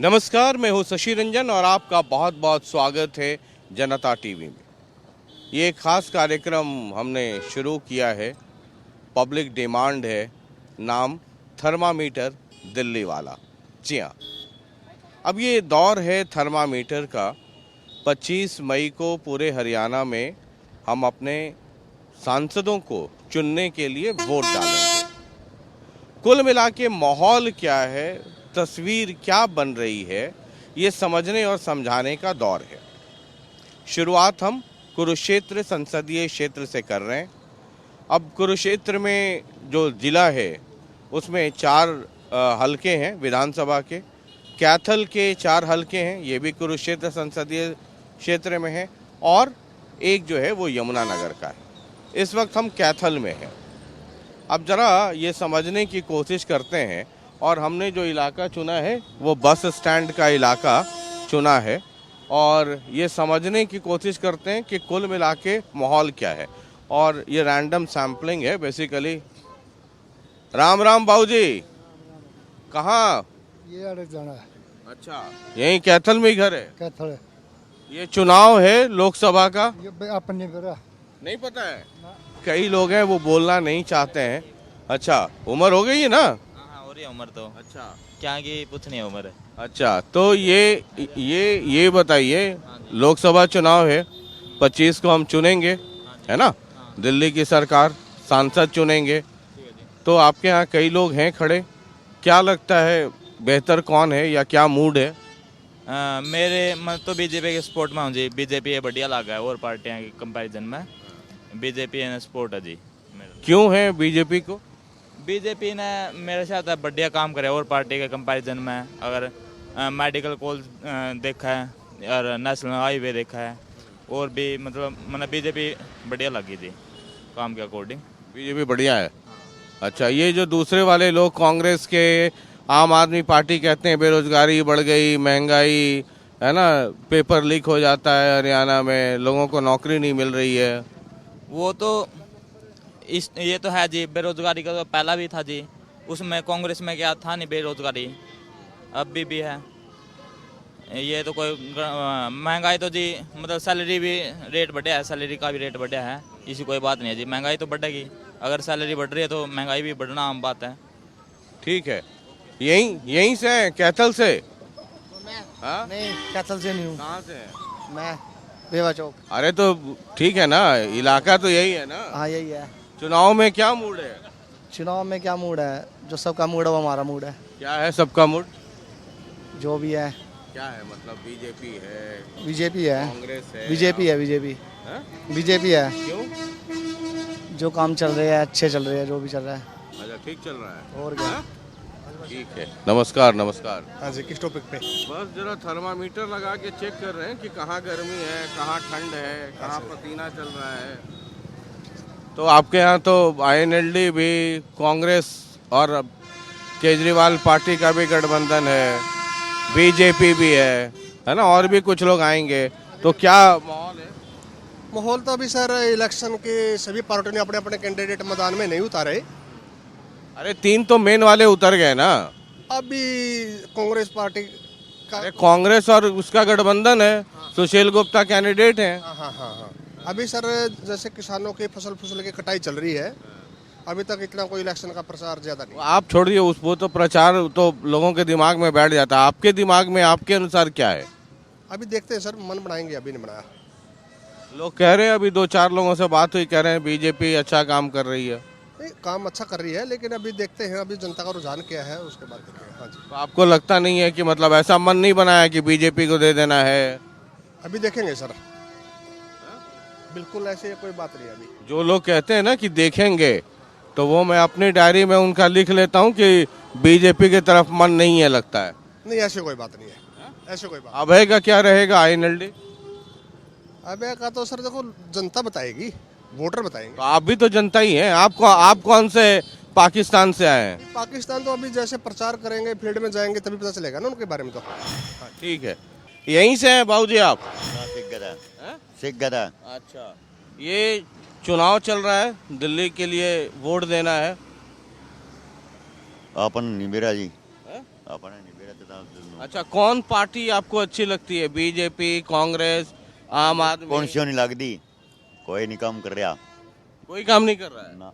नमस्कार, मैं हूं शशि रंजन और आपका बहुत बहुत स्वागत है जनता टीवी में। ये एक ख़ास कार्यक्रम हमने शुरू किया है, पब्लिक डिमांड है, नाम थर्मामीटर दिल्ली वाला। जी हाँ, अब ये दौर है थर्मामीटर का। 25 मई को पूरे हरियाणा में हम अपने सांसदों को चुनने के लिए वोट डालेंगे। कुल मिला के माहौल क्या है, तस्वीर क्या बन रही है, ये समझने और समझाने का दौर है। शुरुआत हम कुरुक्षेत्र संसदीय क्षेत्र से कर रहे हैं। अब कुरुक्षेत्र में जो ज़िला है उसमें 4 हलके हैं विधानसभा के। कैथल के 4 हलके हैं, ये भी कुरुक्षेत्र संसदीय क्षेत्र में है, और एक जो है वो यमुनानगर का है। इस वक्त हम कैथल में हैं। अब ज़रा ये समझने की कोशिश करते हैं, और हमने जो इलाका चुना है वो बस स्टैंड का इलाका चुना है, और ये समझने की कोशिश करते हैं कि कुल मिला के माहौल क्या है। और ये रैंडम सैम्पलिंग है बेसिकली। राम राम बाबूजी, कहाँ? ये अड़क जाना है। अच्छा, यहीं कैथल में ही घर है? कैथल है। ये चुनाव है लोकसभा का, ये अपने बेरा नहीं पता है? कई लोग हैं वो बोलना नहीं चाहते हैं। अच्छा, उम्र हो गई है ना? हाँ हो रही है उम्र तो। अच्छा क्या की पूछनी है उम्र। अच्छा, तो ये बताइए, लोकसभा चुनाव है, 25 को हम चुनेंगे, है ना? दिल्ली की सरकार, सांसद चुनेंगे। तो आपके यहाँ कई लोग हैं खड़े, क्या लगता है बेहतर कौन है या क्या मूड है? मेरे मैं तो बीजेपी के सपोर्ट में हूँ जी। बीजेपी ये बढ़िया लगा है और पार्टियां के कंपैरिजन में। बीजेपी ने सपोर्ट है जी मेरा। क्यों है बीजेपी को? बीजेपी ने मेरे साथ बढ़िया काम करे और पार्टी के कंपैरिजन में। अगर मेडिकल कॉलेज देखा है और नेशनल हाईवे देखा है, और भी मतलब मैंने बीजेपी बढ़िया लगी थी काम के अकॉर्डिंग। बीजेपी बढ़िया है। अच्छा, ये जो दूसरे वाले लोग कांग्रेस के, आम आदमी पार्टी कहते हैं बेरोजगारी बढ़ गई, महंगाई है ना, पेपर लीक हो जाता है हरियाणा में, लोगों को नौकरी नहीं मिल रही है। वो तो ये तो है जी। बेरोजगारी का तो पहला भी था जी, उसमें कांग्रेस में क्या था नहीं बेरोजगारी, अब भी है। ये तो कोई महंगाई तो जी मतलब सैलरी भी रेट बढ़ा है, सैलरी का भी रेट बढ़ा है, इसी कोई बात नहीं है जी। महंगाई तो बढ़ेगी, अगर सैलरी बढ़ रही है तो महंगाई भी बढ़ना आम बात है। ठीक है, यहीं से हैं, कैथल से? हाँ? नहीं, कैथल से नहीं हूँ कहाँ से हैं? मैं। बेवा चौक। अरे तो ठीक है ना, इलाका तो यही है ना। हाँ यही है। चुनाव में क्या मूड है? चुनाव में क्या मूड है? जो सबका मूड है वो हमारा मूड है। क्या है सबका मूड? जो भी है। क्या है मतलब? बीजेपी है, बीजेपी है। कांग्रेस है, बीजेपी है। बीजेपी हाँ? बीजेपी है। क्यों? जो काम चल रहे हैं अच्छे चल रहे हैं, जो भी चल रहा है। अच्छा, ठीक चल रहा है। और क्या? हाँ? ठीक है, नमस्कार नमस्कार। हाँ जी, किस टॉपिक पे? बस जरा थर्मामीटर लगा के चेक कर रहे हैं कि कहाँ गर्मी है, कहाँ ठंड है, कहाँ पसीना चल रहा है। तो आपके यहाँ तो INLD भी, कांग्रेस और अब केजरीवाल पार्टी का भी गठबंधन है, बीजेपी भी है ना, और भी कुछ लोग आएंगे। तो क्या माहौल है? माहौल तो अभी सर इलेक्शन के सभी पार्टियों ने अपने अपने कैंडिडेट मैदान में नहीं उतारे। अरे 3 तो मेन वाले उतर गए ना। अभी कांग्रेस पार्टी का अरे कांग्रेस और उसका गठबंधन है, सुशील गुप्ता कैंडिडेट हैं। हाँ हाँ हाँ हाँ। अभी सर जैसे किसानों की फसल की कटाई चल रही है, अभी तक इतना कोई इलेक्शन का प्रचार ज्यादा नहीं। आप छोड़िए उस, वो तो प्रचार तो लोगों के दिमाग में बैठ जाता है। आपके दिमाग में आपके अनुसार क्या है? अभी देखते हैं सर, मन बनाएंगे, अभी नहीं बनाया। लोग कह रहे हैं, अभी 2-4 लोगों से बात हुई, कह रहे हैं बीजेपी अच्छा काम कर रही है। नहीं, काम अच्छा कर रही है, लेकिन अभी देखते हैं, अभी जनता का रुझान क्या है उसके बाद देखते हैं। हाँ जी, तो आपको लगता नहीं है कि मतलब ऐसा मन नहीं बनाया कि बीजेपी को दे देना है? अभी देखेंगे सर, बिल्कुल ऐसे कोई बात नहीं है अभी। जो लोग कहते हैं ना कि देखेंगे, तो वो मैं अपनी डायरी में उनका लिख लेता हूँ कि बीजेपी की तरफ मन नहीं है लगता है। नहीं, ऐसे कोई बात नहीं है, ऐसे कोई बात। अभय का क्या रहेगा INLD? अभी का तो सर देखो, जनता बताएगी, वोटर बताएंगे। तो आप भी तो जनता ही हैं। आप कौन से पाकिस्तान से आए हैं? पाकिस्तान तो अभी जैसे प्रचार करेंगे, फील्ड में जाएंगे तभी पता चलेगा ना उनके बारे में तो। ठीक है, यहीं से हैं बाबूजी आप? सिकगदा। अच्छा, ये चुनाव चल रहा है, दिल्ली के लिए वोट देना है। अपन निबेरा जी, हैं? अपन निबेरा अच्छा, कौन पार्टी आपको अच्छी लगती है? बीजेपी, कांग्रेस, आम आदमी? कौन सी नहीं लगती, कोई नहीं काम कर रहा कोई काम नहीं कर रहा है। ना।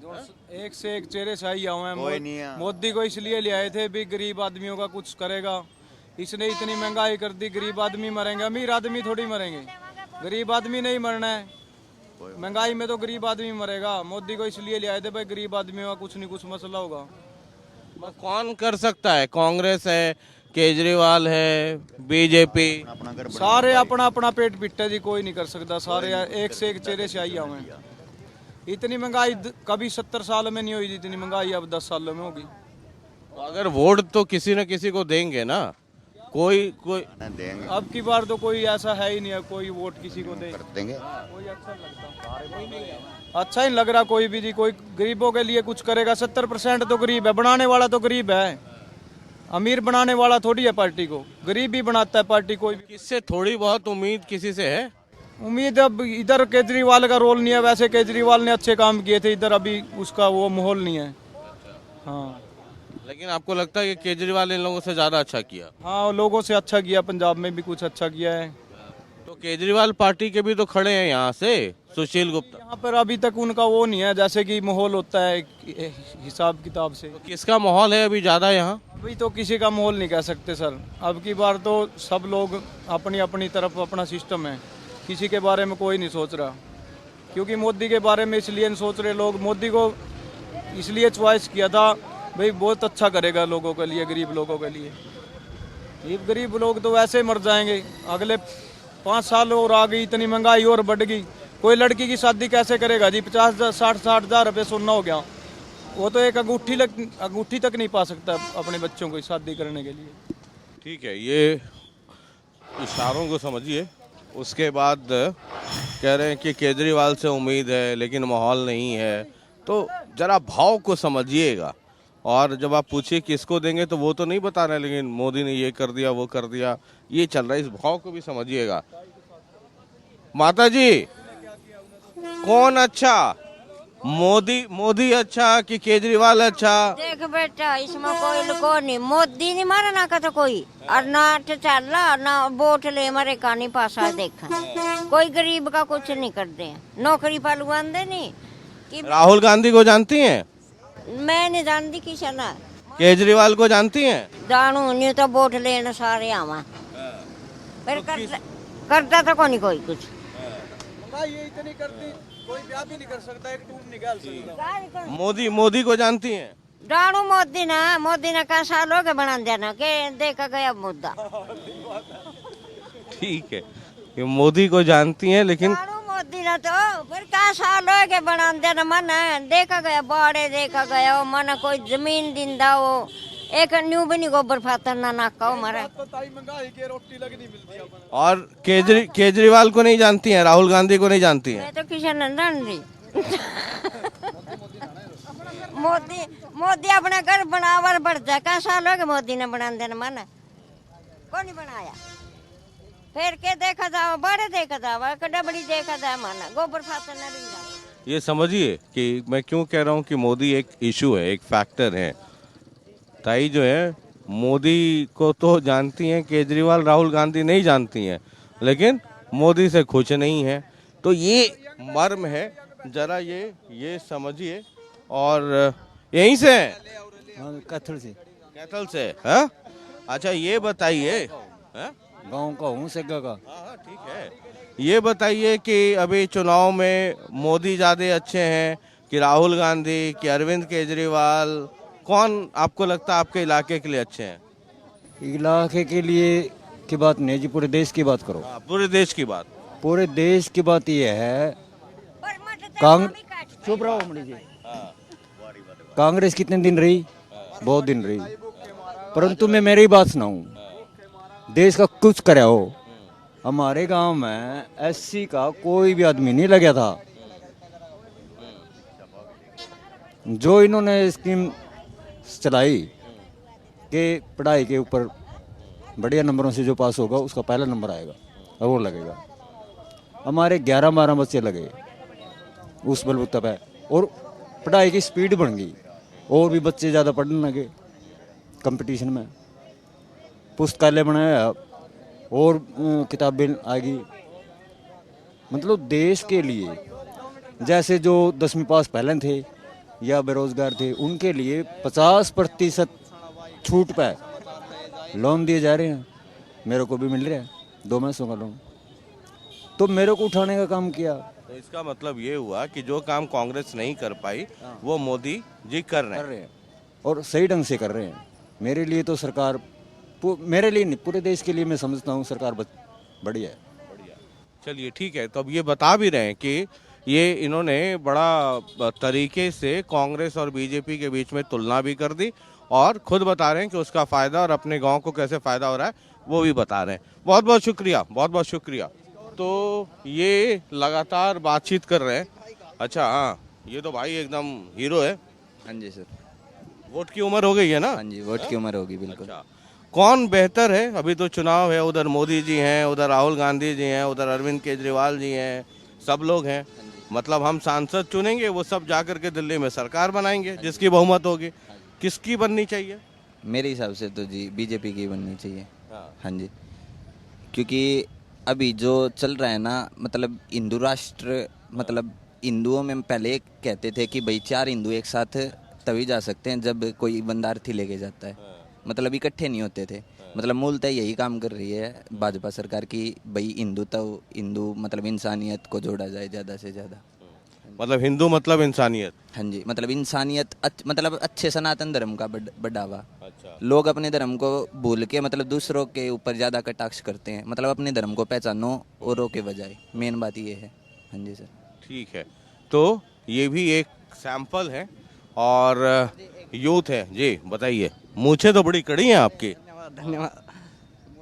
जो एक से एक चेहरे शाही हुए हैं। कोई नहीं है। मोदी को इसलिए ले आए थे भी गरीब आदमियों का कुछ करेगा। इसने इतनी महंगाई कर दी, गरीब आदमी मरेंगे, अमीर आदमी थोड़ी मरेंगे। गरीब आदमी नहीं मरना है, महंगाई में तो गरीब आदमी मरेगा। मोदी को इसलिए ले आए थे भाई गरीब आदमियों का कुछ नहीं कुछ मसला होगा। बस कौन कर सकता है? कांग्रेस है, केजरीवाल है, बीजेपी? अपना घर बना सारे अपना अपना पेट पिट्टा जी, कोई नहीं कर सकता। सारे एक से एक चेहरे शाही हुए हैं। इतनी महंगाई कभी 70 साल में नहीं हुई जितनी महंगाई अब 10 सालों में होगी। तो अगर वोट तो किसी न किसी को देंगे ना, कोई देंगे, अब की बार तो कोई ऐसा है ही नहीं है कोई वोट किसी को दे। कर देंगे। कोई अच्छा नहीं लगता, अच्छा ही लग रहा कोई भी जी। कोई गरीबों के लिए कुछ करेगा? 70% तो गरीब है, बनाने वाला तो गरीब है। अमीर बनाने वाला थोड़ी है पार्टी को, गरीब ही बनाता है पार्टी कोई भी। किससे थोड़ी बहुत उम्मीद किसी से है? उम्मीद अब इधर केजरीवाल का रोल नहीं है। वैसे केजरीवाल ने अच्छे काम किए थे, इधर अभी उसका वो माहौल नहीं है। हाँ लेकिन आपको लगता है कि केजरीवाल इन लोगों से ज्यादा अच्छा किया? हाँ, लोगों से अच्छा किया, पंजाब में भी कुछ अच्छा किया है। तो केजरीवाल पार्टी के भी तो खड़े हैं यहाँ से, सुशील गुप्ता। यहाँ पर अभी तक उनका वो नहीं है जैसे कि माहौल होता है हिसाब किताब से। तो किसका माहौल है अभी ज्यादा यहाँ? अभी तो किसी का माहौल नहीं कह सकते सर। अब की बार तो सब लोग अपनी अपनी तरफ अपना सिस्टम है, किसी के बारे में कोई नहीं सोच रहा। क्योंकि मोदी के बारे में इसलिए नहीं सोच रहे लोग, मोदी को इसलिए चॉइस किया था भाई बहुत अच्छा करेगा लोगों के लिए, गरीब लोगों के लिए। ये गरीब लोग तो वैसे मर जाएंगे। अगले 5 साल और आ गई, इतनी महंगाई और बढ़ गई। कोई लड़की की शादी कैसे करेगा जी? 50-60 हज़ार रुपये सोना हो गया। वो तो एक अंगूठी तक नहीं पा सकता अपने बच्चों को शादी करने के लिए। ठीक है, ये इशारों को समझिए। उसके बाद कह रहे हैं कि केजरीवाल से उम्मीद है लेकिन माहौल नहीं है। तो जरा भाव को समझिएगा, और जब आप पूछिए किसको देंगे तो वो तो नहीं बता रहे, लेकिन मोदी ने ये कर दिया वो कर दिया, ये चल रहा है। इस भाव को भी समझिएगा। माता जी, कौन अच्छा? मोदी अच्छा कि केजरीवाल अच्छा? देख बेटा, इसमें कोई लुको नहीं। मोदी नहीं मरना का तो कोई, और ना तो चल रहा ना वोट ले मरे का नहीं पासा देखा। कोई गरीब का कुछ नहीं कर दे, नौकरी पलवान दे नहीं कि। राहुल गांधी को जानती हैं? मैं नहीं जानती किसी ना। केजरीवाल को जानती हैं? जानू नहीं तो वोट लेना सारे आवा, पर करता तो कोई कुछ। ये इतनी करती कोई ब्याह भी नहीं कर सकता, एक टूट निकाल सकता। मोदी को जानती हैं? जानू मोदी ने कहा साल हो गए बना देना के देखा गया मुद्दा। ठीक है, ये मोदी को जानती हैं, लेकिन मोदी ने तो फिर क्या साल हो गए बना देना। मन देखा गया, बाड़े देखा गया हो, मन कोई जमीन दिंदा हो, एक न्यू भी नहीं गोबर फातर ना नाका हो मारा। रोटी लगी नहीं मिलती। और केजरीवाल को नहीं जानती हैं, राहुल गांधी को नहीं जानती हैं? मैं तो किसी ने जान रही। मोदी अपना घर बनावर बढ़ जाए। क्या साल हो गए मोदी ने बना देना, मन कौन नहीं बनाया। फिर के देखा जाओ, बड़े देखा जाओ, डबड़ी देखा जाए, माना गोबर फातर न भी। ये समझिए कि मैं क्यों कह रहा हूँ कि मोदी एक इशू है, एक फैक्टर है। ताई जो है मोदी को तो जानती हैं, केजरीवाल राहुल गांधी नहीं जानती हैं, लेकिन मोदी से खुश नहीं है। तो ये मर्म है, जरा ये समझिए। और यहीं से हैं? कैथल से है? अच्छा, ये बताइए, गांव का हूँ सेगा का। हाँ ठीक है, ये बताइए कि अभी चुनाव में मोदी ज़्यादा अच्छे हैं कि राहुल गांधी कि अरविंद केजरीवाल? कौन आपको लगता है आपके इलाके के लिए अच्छे हैं? इलाके के लिए की बात नहीं जी, पूरे देश की बात करो। पूरे देश की बात। पूरे देश की बात ये है, चुप रहो अमड़ी जी। कांग्रेस कितने दिन रही? बहुत दिन रही, परंतु मैं मेरी बात सुनाऊं, देश का कुछ कराया हो। हमारे गांव में एससी का कोई भी आदमी नहीं लगा था। जो इन्होंने स्कीम चलाई कि पढ़ाई के ऊपर बढ़िया नंबरों से जो पास होगा उसका पहला नंबर आएगा और वो लगेगा। हमारे 11-12 बच्चे लगे उस बलबूते पे, और पढ़ाई की स्पीड बढ़ गई और भी बच्चे ज़्यादा पढ़ने लगे कंपटीशन में। पुस्तकालय बनाया और किताबें आएगी। मतलब देश के लिए जैसे जो 10वीं पास पहले थे या बेरोजगार थे उनके लिए 50% छूट पे लोन दिए जा रहे हैं। मेरे को भी मिल रहा है 2 महीनों का लोन, तो मेरे को उठाने का काम किया। तो इसका मतलब ये हुआ कि जो काम कांग्रेस नहीं कर पाई वो मोदी जी कर रहे हैं। और सही ढंग से कर रहे हैं। मेरे लिए तो सरकार, मेरे लिए नहीं पूरे देश के लिए मैं समझता हूँ सरकार बढ़िया है। चलिए ठीक है, तो अब ये बता भी रहे हैं कि ये इन्होंने बड़ा तरीके से कांग्रेस और बीजेपी के बीच में तुलना भी कर दी और खुद बता रहे हैं कि उसका फ़ायदा और अपने गांव को कैसे फ़ायदा हो रहा है वो भी बता रहे हैं। बहुत बहुत शुक्रिया, बहुत बहुत शुक्रिया। तो ये लगातार बातचीत कर रहे हैं। अच्छा हाँ, ये तो भाई एकदम हीरो है। हाँ जी सर। वोट की उम्र हो गई है ना? हाँ जी, वोट की उम्र होगी बिल्कुल। अच्छा, कौन बेहतर है? अभी तो चुनाव है, उधर मोदी जी हैं, उधर राहुल गांधी जी हैं, उधर अरविंद केजरीवाल जी हैं, सब लोग हैं। मतलब हम सांसद चुनेंगे, वो सब जाकर के दिल्ली में सरकार बनाएंगे जिसकी बहुमत होगी। किसकी बननी चाहिए? मेरे हिसाब से तो जी बीजेपी की बननी चाहिए। हाँ जी, क्योंकि अभी जो चल रहा है ना, मतलब हिंदू राष्ट्र, मतलब हिंदुओं में पहले कहते थे कि भाई 4 हिंदू एक साथ तभी जा सकते हैं जब कोई बंदा अर्थी लेके जाता है, मतलब इकट्ठे नहीं होते थे। मतलब मूलतः यही काम कर रही है भाजपा सरकार की, भाई हिंदू मतलब इंसानियत को जोड़ा जाए ज़्यादा से ज़्यादा। मतलब हिंदू मतलब इंसानियत। हाँ जी, मतलब इंसानियत मतलब अच्छे सनातन धर्म का बढ़ावा। अच्छा, लोग अपने धर्म को भूल के मतलब दूसरों के ऊपर ज़्यादा कटाक्ष करते हैं। मतलब अपने धर्म को पहचानो औरों के बजाय, मेन बात ये है। हाँ जी सर। ठीक है, तो ये भी एक सैंपल है और यूथ है जी। बताइए, मूछें तो बड़ी कड़ी हैं आपकी। धन्यवाद।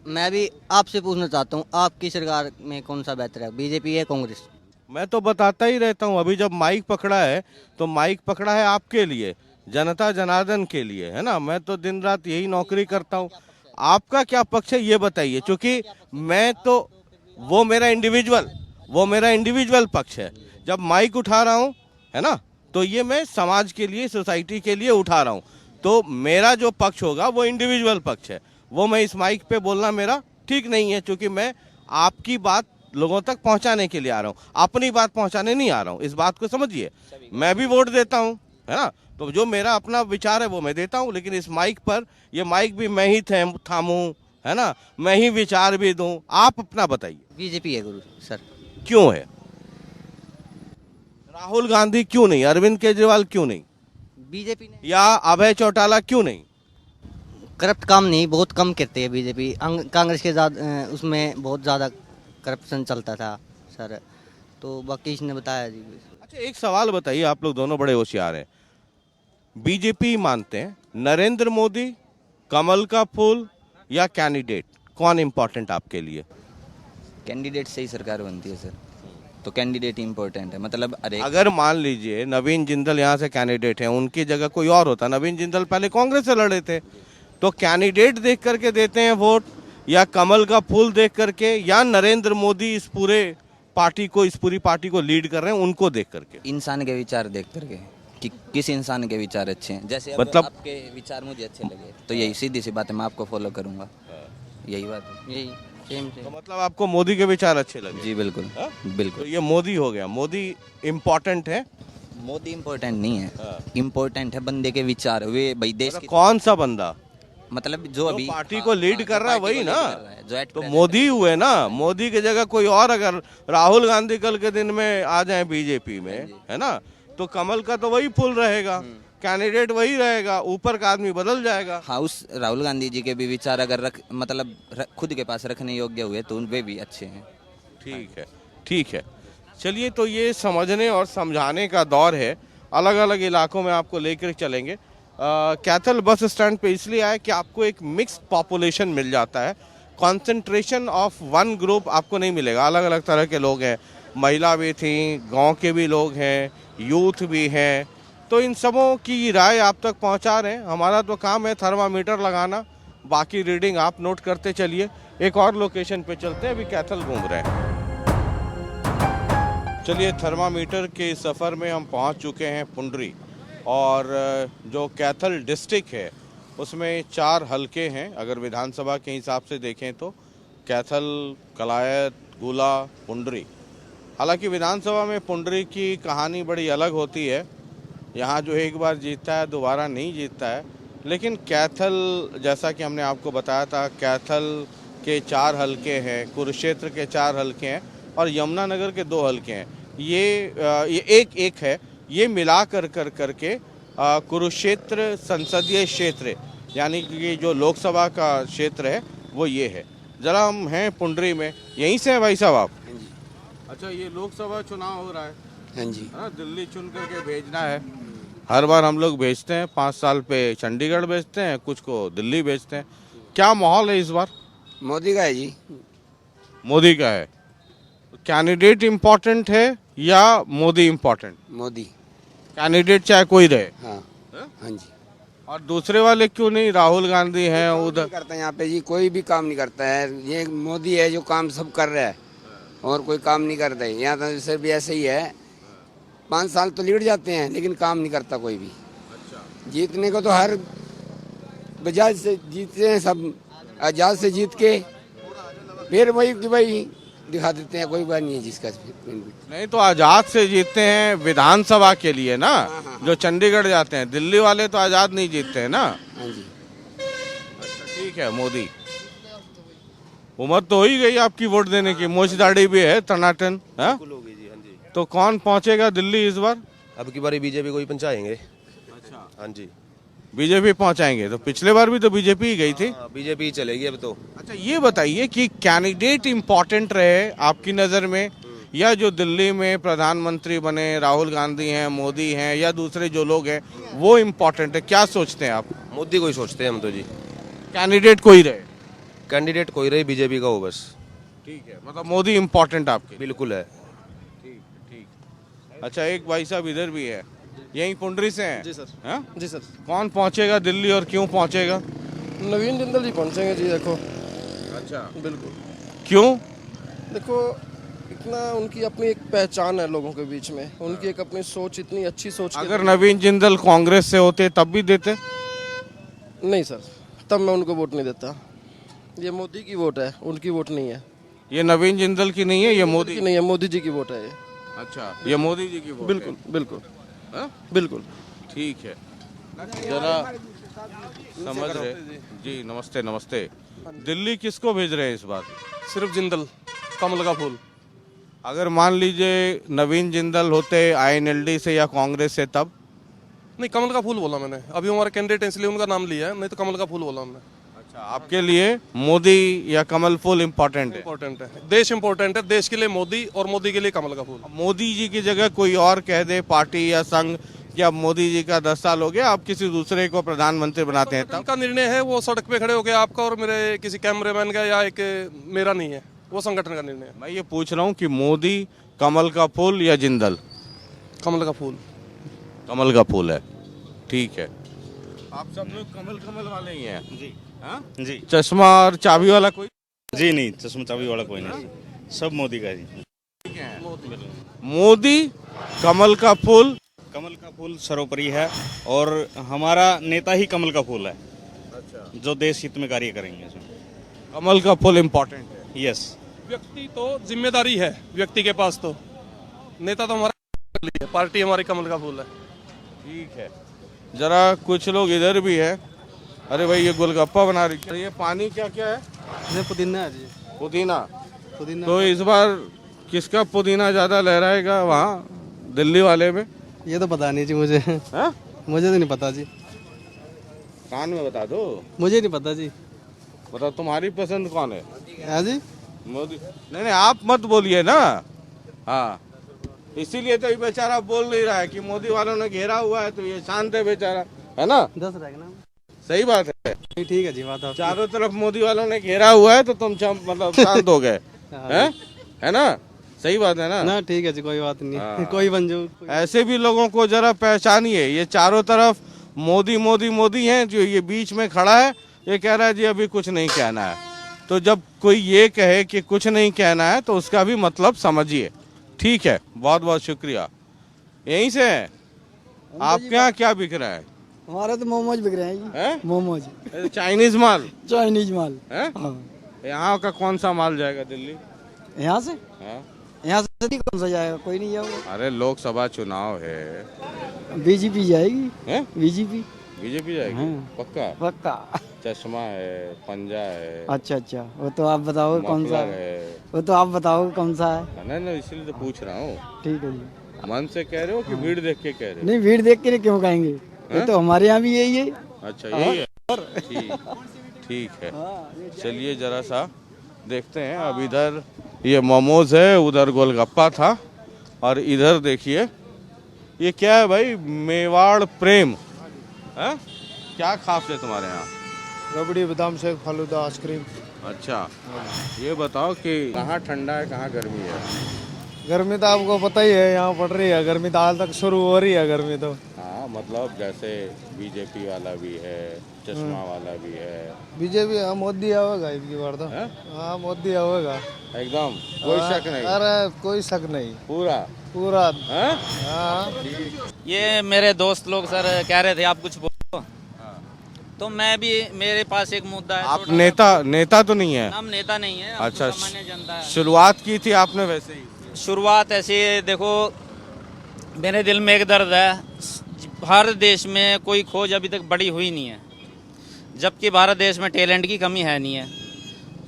मैं भी आपसे पूछना चाहता हूँ, आपकी सरकार में कौन सा बेहतर है, बीजेपी या कांग्रेस? मैं तो बताता ही रहता हूँ। अभी जब माइक पकड़ा है तो माइक पकड़ा है आपके लिए, जनता जनार्दन के लिए, है ना। मैं तो दिन रात यही नौकरी करता हूँ। आपका क्या पक्ष है ये बताइए, क्योंकि मैं तो वो मेरा इंडिविजुअल पक्ष है। जब माइक उठा रहा हूँ, है ना, तो ये मैं समाज के लिए, सोसाइटी के लिए उठा रहा हूँ। तो मेरा जो पक्ष होगा वो इंडिविजुअल पक्ष है, वो मैं इस माइक पे बोलना मेरा ठीक नहीं है, क्योंकि मैं आपकी बात लोगों तक पहुंचाने के लिए आ रहा हूं, अपनी बात पहुंचाने नहीं आ रहा हूं। इस बात को समझिए। मैं भी वोट देता हूं, है ना, तो जो मेरा अपना विचार है वो मैं देता हूं, लेकिन इस माइक पर, ये माइक भी मैं ही थामूं, है ना, मैं ही विचार भी दूं। आप अपना बताइए। बीजेपी है गुरु सर। क्यों है? राहुल गांधी क्यों नहीं? अरविंद केजरीवाल क्यों नहीं? बीजेपी ने या अभय चौटाला क्यों नहीं? करप्ट काम नहीं, बहुत कम करते हैं बीजेपी। कांग्रेस के उसमें बहुत ज़्यादा करप्शन चलता था सर, तो बाकी इसने बताया जी। अच्छा, एक सवाल बताइए, आप लोग दोनों बड़े होशियार हैं। बीजेपी मानते हैं नरेंद्र मोदी, कमल का फूल या कैंडिडेट, कौन इंपॉर्टेंट आपके लिए? कैंडिडेट से ही सरकार बनती है सर, तो कैंडिडेट इम्पोर्टेंट है। मतलब अगर मान लीजिए नवीन जिंदल यहाँ से कैंडिडेट हैं, उनकी जगह कोई और होता, नवीन जिंदल पहले कांग्रेस से लड़े थे, तो कैंडिडेट देख करके देते हैं वोट, या कमल का फूल देख करके, या नरेंद्र मोदी इस पूरी पार्टी को लीड कर रहे हैं उनको देख करके? इंसान के विचार देख करके कि किस इंसान के विचार अच्छे हैं। जैसे मतलब आपके विचार मुझे अच्छे लगे तो यही सीधी सी बात है, मैं आपको फॉलो करूंगा। यही बात है, यही सेम तो मतलब आपको मोदी के विचार अच्छे लगे? जी बिल्कुल। हाँ? बिल्कुल। तो ये मोदी हो गया, मोदी इम्पोर्टेंट है? मोदी इम्पोर्टेंट नहीं है, इम्पोर्टेंट है बंदे के विचार। वे भाई देश की, कौन सा बंदा? मतलब जो अभी पार्टी को लीड कर रहा है वही ना, जो तो मोदी हुए ना। मोदी की जगह कोई और, अगर राहुल गांधी कल के दिन में आ जाए बीजेपी में, है ना, तो कमल का तो वही फूल रहेगा, कैंडिडेट वही रहेगा, ऊपर का आदमी बदल जाएगा। हाँ, उस राहुल गांधी जी के भी विचार अगर खुद के पास रखने योग्य हुए तो वे भी अच्छे हैं। ठीक है, ठीक है। चलिए, तो ये समझने और समझाने का दौर है। अलग अलग इलाकों में आपको लेकर चलेंगे। कैथल बस स्टैंड पे इसलिए आए कि आपको एक मिक्स्ड पॉपुलेशन मिल जाता है, कंसंट्रेशन ऑफ वन ग्रुप आपको नहीं मिलेगा। अलग अलग तरह के लोग हैं, महिला भी थी, गांव के भी लोग हैं, यूथ भी हैं, तो इन सबों की राय आप तक पहुंचा रहे हैं। हमारा तो काम है थर्मामीटर लगाना, बाकी रीडिंग आप नोट करते चलिए। एक और लोकेशन पे चलते हैं, अभी कैथल घूम रहे हैं। चलिए, थर्मामीटर के सफ़र में हम पहुंच चुके हैं पुंडरी, और जो कैथल डिस्ट्रिक्ट है उसमें 4 हलके हैं अगर विधानसभा के हिसाब से देखें तो, कैथल, कलायत, गुला, पुंडरी। हालांकि विधानसभा में पुंडरी की कहानी बड़ी अलग होती है, यहाँ जो एक बार जीतता है दोबारा नहीं जीतता है। लेकिन कैथल, जैसा कि हमने आपको बताया था, कैथल के 4 हलके हैं, कुरुक्षेत्र के 4 हलके हैं और यमुनानगर के 2 हलके हैं। ये एक है, ये मिला कर करके कुरुक्षेत्र संसदीय क्षेत्र, यानी कि जो लोकसभा का क्षेत्र है वो ये है। जरा हम हैं पुंडरी में, यहीं से हैं भाई साहब आप? अच्छा, ये लोकसभा चुनाव हो रहा है। हाँ जी। दिल्ली चुन करके भेजना है। हर बार हम लोग भेजते हैं, 5 साल पे चंडीगढ़ भेजते हैं, कुछ को दिल्ली भेजते हैं। क्या माहौल है इस बार? मोदी का है जी। मोदी का है। कैंडिडेट इम्पोर्टेंट है या मोदी इम्पोर्टेंट? मोदी। कैंडिडेट चाहे कोई रहे। हाँ हाँ जी। और दूसरे वाले क्यों नहीं? राहुल गांधी हैं उधर। करता है यहाँ पे जी, कोई भी काम नहीं करता है। ये मोदी है जो काम सब कर रहा है और कोई काम नहीं करता है। यहाँ तो सिर्फ ऐसे ही है, 5 साल तो लीड जाते हैं लेकिन काम नहीं करता कोई भी। जीतने को तो हर बजाज से जीतते हैं सब, आजाद से जीत के फिर वही कि भाई दिखा देते हैं, कोई बात नहीं है जिसका। नहीं तो आजाद से जीतते हैं विधानसभा के लिए ना, जो चंडीगढ़ जाते हैं। दिल्ली वाले तो आजाद नहीं जीतते हैं ना। हाँ जी। अच्छा, ठीक है। मोदी, उम्र तो हो ही गई आपकी वोट देने की, मोच दाढ़ी भी है, टनाटन। हाँ तो कौन पहुंचेगा दिल्ली इस बार? अब की बारी बीजेपी को ही पहुंचाएंगे। अच्छा, हाँ जी, बीजेपी पहुंचाएंगे। तो पिछले बार भी तो बीजेपी ही गई थी। बीजेपी ही चलेगी अब तो। अच्छा, ये बताइए कि कैंडिडेट इम्पोर्टेंट रहे आपकी नज़र में, या जो दिल्ली में प्रधानमंत्री बने, राहुल गांधी हैं, मोदी हैं, या दूसरे जो लोग हैं वो इम्पोर्टेंट है? क्या सोचते हैं आप? मोदी को ही सोचते हैं हम तो जी। कैंडिडेट कोई रहे? कैंडिडेट कोई रहे, बीजेपी का हो बस। ठीक है, मतलब मोदी इम्पोर्टेंट आपके? बिल्कुल है। ठीक। अच्छा, एक भाई साहब इधर भी है, यहीं पुंडरी से हैं? जी सर। हाँ जी सर। कौन पहुंचेगा दिल्ली और क्यों पहुंचेगा? नवीन जिंदल जी पहुंचेंगे जी। देखो। अच्छा, बिल्कुल। क्यों? देखो, इतना उनकी अपनी एक पहचान है लोगों के बीच में, उनकी एक अपनी सोच, इतनी अच्छी सोच। अगर नवीन जिंदल कांग्रेस से होते तब भी देते? नहीं सर, तब मैं उनको वोट नहीं देता। ये मोदी की वोट है, उनकी वोट नहीं है। ये नवीन जिंदल की नहीं है, ये मोदी की नहीं है, मोदी जी की वोट है ये। अच्छा, ये मोदी जी की वोट बिल्कुल है। बिल्कुल। हाँ? बिल्कुल। ठीक है, जरा समझ रहे जी। नमस्ते नमस्ते। दिल्ली किसको भेज रहे हैं इस बार? सिर्फ जिंदल, कमल का फूल। अगर मान लीजिए नवीन जिंदल होते INLD से या कांग्रेस से तब? नहीं, कमल का फूल बोला मैंने। अभी हमारे कैंडिडेट इसलिए उनका नाम लिया है, नहीं तो कमल का फूल बोला हमने। अच्छा, आपके लिए मोदी या कमल फूल इम्पोर्टेंट है? इम्पोर्टेंट है, देश इम्पोर्टेंट है। देश के लिए मोदी और मोदी के लिए कमल का फूल। मोदी जी की जगह कोई और कह दे, पार्टी या संघ, कि अब मोदी जी का 10 साल हो गया, आप किसी दूसरे को प्रधानमंत्री बनाते हैं, तब? का निर्णय है वो, सड़क पे खड़े होकर आपका और मेरे किसी कैमरेमैन का या एक मेरा नहीं है, वो संगठन का निर्णय है। मैं ये पूछ रहा हूँ कि मोदी, कमल का फूल या जिंदल? कमल का फूल। कमल का फूल है। ठीक है, आप सब लोग कमल कमल वाले ही हैं जी? हाँ जी। चश्मा और चाबी वाला कोई? जी नहीं, चश्मा चाबी वाला कोई नहीं, सब मोदी का जी। ठीक है, मोदी, कमल का फूल। कमल का फूल सर्वोपरि है और हमारा नेता ही कमल का फूल है। अच्छा, जो देश हित में कार्य करेंगे। कमल का फूल इम्पोर्टेंट है। यस। व्यक्ति तो जिम्मेदारी है व्यक्ति के पास, तो नेता तो हमारा, पार्टी हमारी कमल का फूल है। ठीक है, जरा कुछ लोग इधर भी है। अरे भाई, ये गोलगप्पा बना रही है, ये पानी क्या क्या है? ये पुदीना है जी। पुदीना। पुदीना। तो इस बार किसका पुदीना ज्यादा लहराएगा वहाँ दिल्ली वाले में? ये तो पता नहीं जी मुझे। हाँ? मुझे तो नहीं पता जी। कान में बता दो। मुझे नहीं पता जी। बताओ, तुम्हारी पसंद कौन है? हाँ जी। मोदी। नहीं नहीं, आप मत बोलिए ना। हाँ, इसीलिए तो ये बेचारा बोल नहीं रहा है कि मोदी वालों ने घेरा हुआ है, तो ये शांत है बेचारा, है ना? 10 रहेगा ना। सही बात है। ठीक है जी, बात आपकी। चारों तरफ मोदी वालों ने घेरा हुआ है तो तुम मतलब शांत हो गए, है ना? सही बात है ना? ठीक है जी, कोई बात नहीं। कोई बन जाओ। ऐसे भी लोगों को जरा पहचानिए। ये चारों तरफ मोदी मोदी मोदी हैं, जो ये बीच में खड़ा है, ये कह रहा है जी अभी कुछ नहीं कहना है। तो जब कोई ये कहे कि कुछ नहीं कहना है तो उसका भी मतलब समझिए। ठीक है, बहुत बहुत शुक्रिया। यहीं से है आपके यहाँ क्या बिक रहा है? हमारे तो मोमोज बिक रहे हैं हैं? मोमोज चाइनीज माल चाइनीज माल है। हाँ। यहाँ का कौन सा माल जाएगा दिल्ली? यहाँ से हाँ? यहाँ से नहीं कौन सा जाएगा, कोई नहीं जाएगा। अरे लोकसभा चुनाव है, बीजेपी जाएगी। हैं? बीजेपी बीजेपी जाएगी। हाँ। पक्का? पक्का। चश्मा है, पंजा है, अच्छा अच्छा, वो तो आप बताओ कौन सा मफलर है। वो तो आप बताओ कौन सा है। नहीं नहीं, इसलिए तो पूछ रहा हूँ। ठीक है जी। मन से कह रहे हो कि भीड़ देख के कह रहे नहीं, भीड़ देख के क्यों कहेंगे, ये तो हमारे यहाँ भी यही है। हो? अच्छा यही है। ठीक ठीक है, चलिए जरा सा देखते हैं। अब इधर ये मोमोज है, उधर गोलगप्पा था, और इधर देखिए ये क्या है भाई? मेवाड़ प्रेम है। क्या खास है तुम्हारे यहाँ? रबड़ी, बादाम शेक, फालूदा, आइसक्रीम। अच्छा, ये बताओ कि कहाँ ठंडा है कहाँ गर्मी है? गर्मी तो आपको पता ही है, यहाँ पड़ रही है गर्मी, तो हाल तक शुरू हो रही है गर्मी तो। हाँ मतलब जैसे बीजेपी वाला भी है, चश्मा वाला भी है। बीजेपी मोदी आवेगा इनकी बार तो। हाँ मोदी आवेगा एकदम, कोई शक नहीं। अरे कोई शक नहीं, पूरा पूरा। हाँ? हाँ। ये मेरे दोस्त लोग सर कह रहे थे आप कुछ बोलो, तो मैं भी, मेरे पास एक मुद्दा है। आप नेता तो नहीं है? हम नेता नहीं है, हम अच्छा, तो सामान्य जनता है। शुरुआत की थी आपने वैसे ही? शुरुआत ऐसी है, देखो मेरे दिल में एक दर्द है, भारत देश में कोई खोज अभी तक बड़ी हुई नहीं है, जबकि भारत देश में टैलेंट की कमी है नहीं है।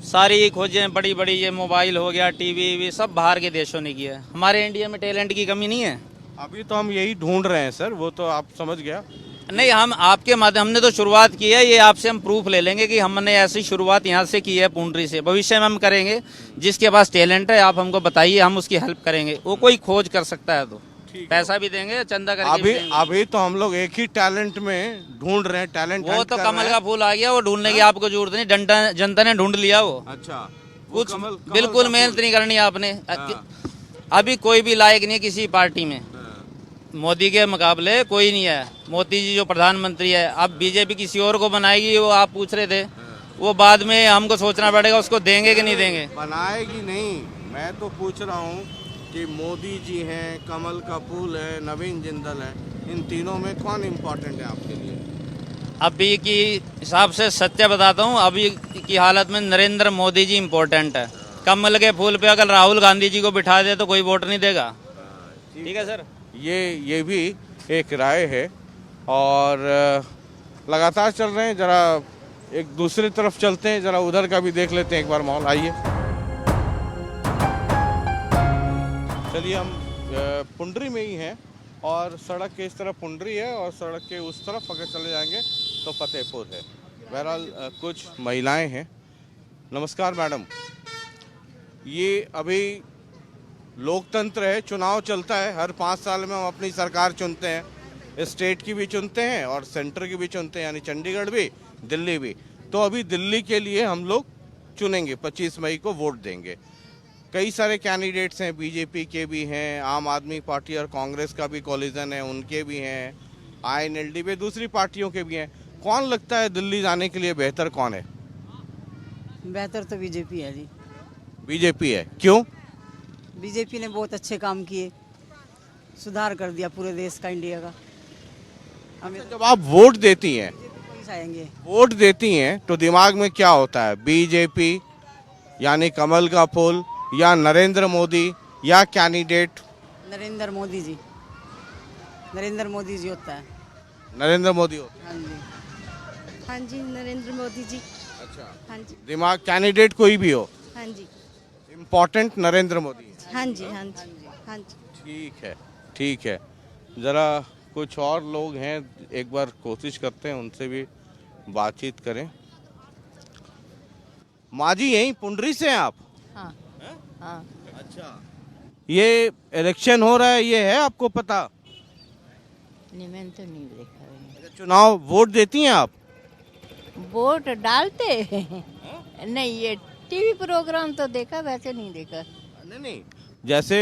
सारी खोजें बड़ी बड़ी, ये मोबाइल हो गया, टीवी भी, सब बाहर के देशों ने की है। हमारे इंडिया में टैलेंट की कमी नहीं है। अभी तो हम यही ढूंढ रहे हैं सर, वो तो आप समझ गया। नहीं, हम आपके माध्यम, हमने तो शुरुआत की है, ये आपसे हम प्रूफ ले लेंगे कि हमने ऐसी शुरुआत यहाँ से की है, पुंडरी से। भविष्य में हम करेंगे, जिसके पास टैलेंट है आप हमको बताइए, हम उसकी हेल्प करेंगे। वो कोई खोज कर सकता है तो पैसा भी देंगे, चंदा करके भी देंगे। अभी तो हम लोग एक ही टैलेंट में ढूंढ रहे हैं, टैलेंट वो तो कमल का फूल आ गया, वो ढूंढने की आपको जरूरत नहीं, जनता ने ढूंढ लिया वो। अच्छा, कुछ बिल्कुल मेहनत नहीं करनी आपने। अभी कोई भी लायक नहीं है किसी पार्टी में, मोदी के मुकाबले कोई नहीं है। मोदी जी जो प्रधानमंत्री है, अब बीजेपी किसी और को बनाएगी, वो आप पूछ रहे थे, वो बाद में हमको सोचना पड़ेगा उसको देंगे कि नहीं देंगे। बनाएगी नहीं, मैं तो पूछ रहा हूँ कि मोदी जी हैं, कमल का फूल है, नवीन जिंदल है, इन तीनों में कौन इम्पोर्टेंट है आपके लिए? अभी की हिसाब से सत्य बताता हूँ, अभी की हालत में नरेंद्र मोदी जी इम्पोर्टेंट है। कमल के फूल पे अगर राहुल गांधी जी को बिठा दे तो कोई वोट नहीं देगा। ठीक है सर, ये भी एक राय है, और लगातार चल रहे हैं। जरा एक दूसरी तरफ चलते हैं, जरा उधर का भी देख लेते हैं एक बार माहौल। आइए चलिए, हम पुंडरी में ही हैं, और सड़क के इस तरफ पुंडरी है, और सड़क के उस तरफ अगर चले जाएंगे तो फतेहपुर है। बहरहाल कुछ महिलाएं हैं। नमस्कार मैडम, ये अभी लोकतंत्र है, चुनाव चलता है, हर 5 साल में हम अपनी सरकार चुनते हैं, स्टेट की भी चुनते हैं और सेंटर की भी चुनते हैं, यानी चंडीगढ़ भी, दिल्ली भी। तो अभी दिल्ली के लिए हम लोग चुनेंगे, 25 मई को वोट देंगे। कई सारे कैंडिडेट्स हैं, बीजेपी के भी हैं, आम आदमी पार्टी और कांग्रेस का भी कोलिजन है, उनके भी हैं, INLD पे दूसरी पार्टियों के भी हैं। कौन लगता है दिल्ली जाने के लिए बेहतर कौन है? बेहतर तो बीजेपी है जी। बीजेपी है, क्यों? बीजेपी ने बहुत अच्छे काम किए, सुधार कर दिया पूरे देश का, इंडिया का। हमें जब आप वोट देती हैं, आएंगे वोट देती हैं तो दिमाग में क्या होता है? बीजेपी यानी कमल का फूल, या नरेंद्र मोदी, या कैंडिडेट? नरेंद्र मोदी जी, नरेंद्र मोदी जी होता है। नरेंद्र मोदी होता हाँ जी, हाँ जी, नरेंद्र मोदी जी। है। अच्छा, हाँ जी, दिमाग कैंडिडेट कोई भी हो, हाँ जी, इम्पोर्टेंट नरेंद्र मोदी। हाँ जी, हाँ जी, हाँ जी। ठीक है, ठीक है। ज़रा कुछ और लोग हैं, एक बार कोशिश करते हैं उनसे भी बातचीत करें। माँ जी यहीं पुंडरी से हैं आप? हाँ हाँ। अच्छा, ये इलेक्शन हो रहा है, ये है आपको पता? नहीं, मैंने तो नहीं देखा है। चुनाव वोट देती हैं आप? वोट डालते नहीं, ये टीवी प्रोग्राम तो देखा, वैसे नहीं देखा। नहीं, जैसे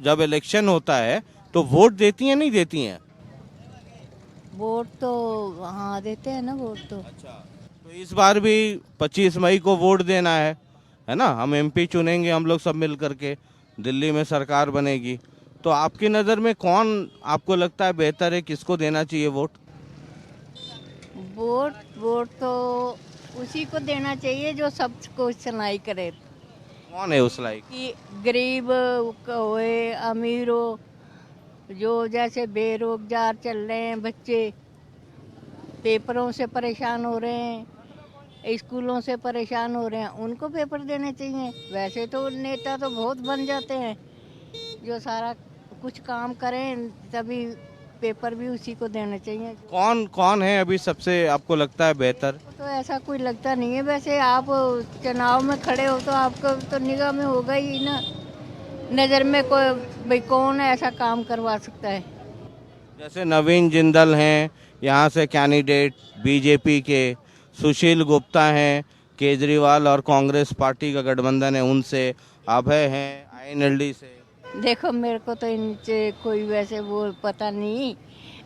जब इलेक्शन होता है तो वोट देती हैं, नहीं देती हैं? वोट तो हाँ देते हैं ना, वोट तो। तो इस बार भी 25 मई को वोट देना है ना? हम MP चुनेंगे हम लोग सब मिल करके, दिल्ली में सरकार बनेगी। तो आपकी नज़र में कौन आपको लगता है बेहतर है, किसको देना चाहिए वोट? वोट वोट तो उसी को देना चाहिए जो सबको सुनाई करे, कौन है उस लायक? कि गरीब होए अमीर हो, जो जैसे बेरोजगार चल रहे हैं बच्चे, पेपरों से परेशान हो रहे हैं, स्कूलों से परेशान हो रहे हैं, उनको पेपर देने चाहिए। वैसे तो नेता तो बहुत बन जाते हैं, जो सारा कुछ काम करें, तभी पेपर भी उसी को देने चाहिए। कौन कौन है अभी सबसे आपको लगता है बेहतर? तो ऐसा कोई लगता नहीं है, वैसे आप चुनाव में खड़े हो तो आपको तो निगाह में होगा ही ना, नज़र में कोई भाई कौन ऐसा काम करवा सकता है। जैसे नवीन जिंदल हैं यहाँ से कैंडिडेट बीजेपी के, सुशील गुप्ता हैं केजरीवाल और कांग्रेस पार्टी का गठबंधन है उनसे, अभय हैं आईएनएलडी से। देखो मेरे को तो इनसे कोई वैसे वो पता नहीं,